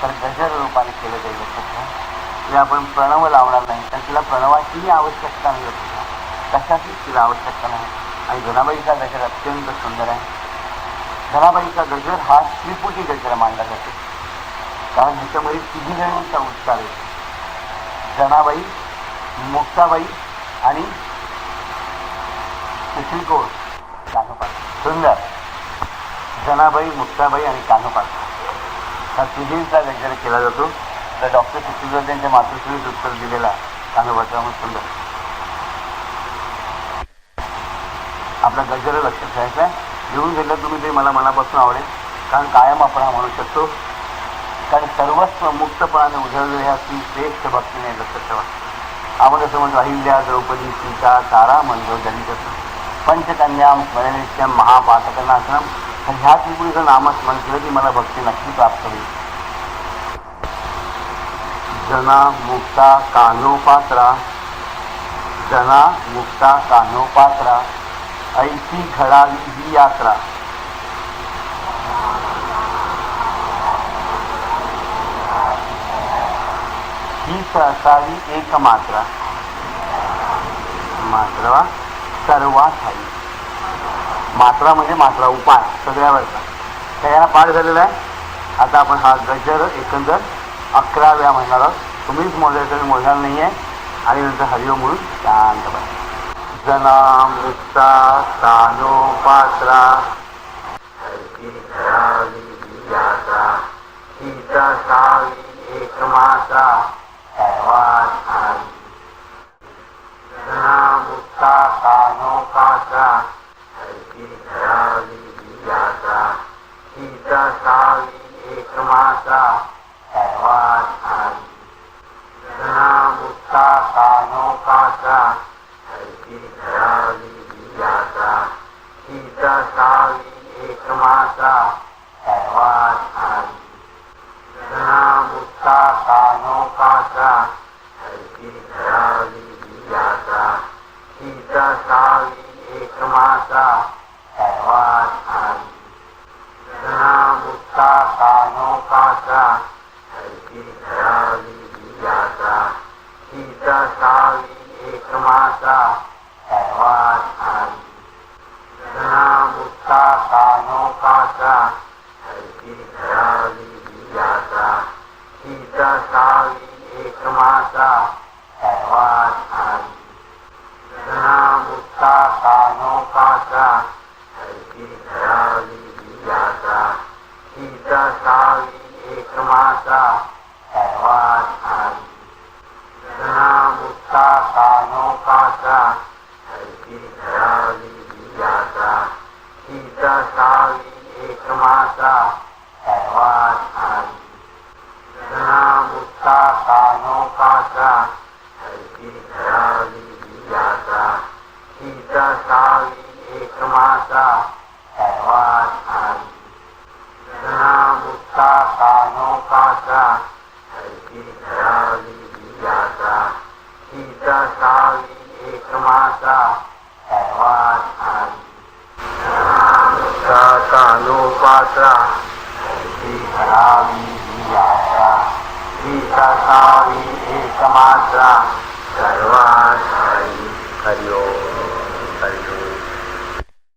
S1: तर गजर रूपाने केलं जाईल. लक्षात आपण प्रणव लावणार नाही तर तिला प्रणवाचीही आवश्यकता नाही. कशाचीच तिला आवश्यकता नाही. आणि जनाबाईचा गजर अत्यंत सुंदर आहे. जनाबाईचा गजर हा त्रिपुटी गजर मानला जातो, कारण ह्याच्यामध्ये तिघी जणांचा उच्चार आहे. जनाबाई, मुक्ताबाई आणि चित्रिकोट कान्होपाठ. सुंदर. जनाबाई, मुक्ताबाई आणि कान्होपाठ हा तिघींचा गजर केला जातो. तर डॉक्टर चित्रिकोट त्यांच्या मातृश्रीच उत्तर दिलेला कान्होपाठामध्ये सुंदर. आपला गजर लक्षात ठेवायचा आहे. लिहून घेतलं तुम्ही ते मला मनापासून आवडेल, कारण कायम आपण हा म्हणू शकतो. कारण सर्वस्व मुक्तपणाने उजळलेल्या ह्या ती श्रेष्ठ भक्तीने. लक्षात ठेवा, आपण असं म्हणतो अहिल्या द्रौपदी सीता तारा मंदोदरी पंचकन्याम स्मरणित्यम महापातकनाशनम. ह्या त्रिपुरीचं नामस्मरण केलं की मला भक्ती नक्की प्राप्त होईल. जना मुक्ता कान्होपात्रा, जना मुक्ता कान्होपात्रा, ऐसी घडावी ही यात्रा. हीच असावी एक मात्रा, मात्रा सर्वात हवी. मात्रा म्हणजे मात्रा उपाय सगळ्यावरचा. सगळ्यांना पाठ झालेला आहे. आता आपण हा गजर एकंदर 11 वेळा म्हणणार आहोत. तुम्हीच मोजायचं, मी मोजणार नाही आहे. आणि नंतर हरिओम म्हणून शांत बसा. जना मुक्ता कान्होपात्रा, हीच असावी एक मात्रा सर्वात हवी. जना मुक्ता कान्होपात्रा, हीच असावी एक मात्रा सर्वात हवी. जना मुक्ता कान्होपात्रा, हीच असावी एक मात्रा सर्वात हवी. जना मुक्ता कान्होपात्रा, हीच असावी एक मात्रा सर्वात हवी. जना मुक्ता कान्होपात्रा, हीच असावी एक मात्रा
S2: सावी एकमाता सर्वात आधी मुक्ता कानोपाचा हरती धरावी दियाचा हीच सावी एकमाता सर्वात आधी मुक्ता कानोपाचा हरती धरावी दियाचा हीच सावी एकमाता सर्वात आधी मुक्ता कानोपाचा हरती धरावी दियाचा हीच सावी एकमाता सर्वात आधी मुक्ता कानोपाचा हरती धरावी दियाचा हीच सावी एकमाता सर्वात आधी मुक्ता कानोपाचा हरती धरावी दियाचा हीच सावी एकमाता सर्वात आधी. हरिओम हरिओम.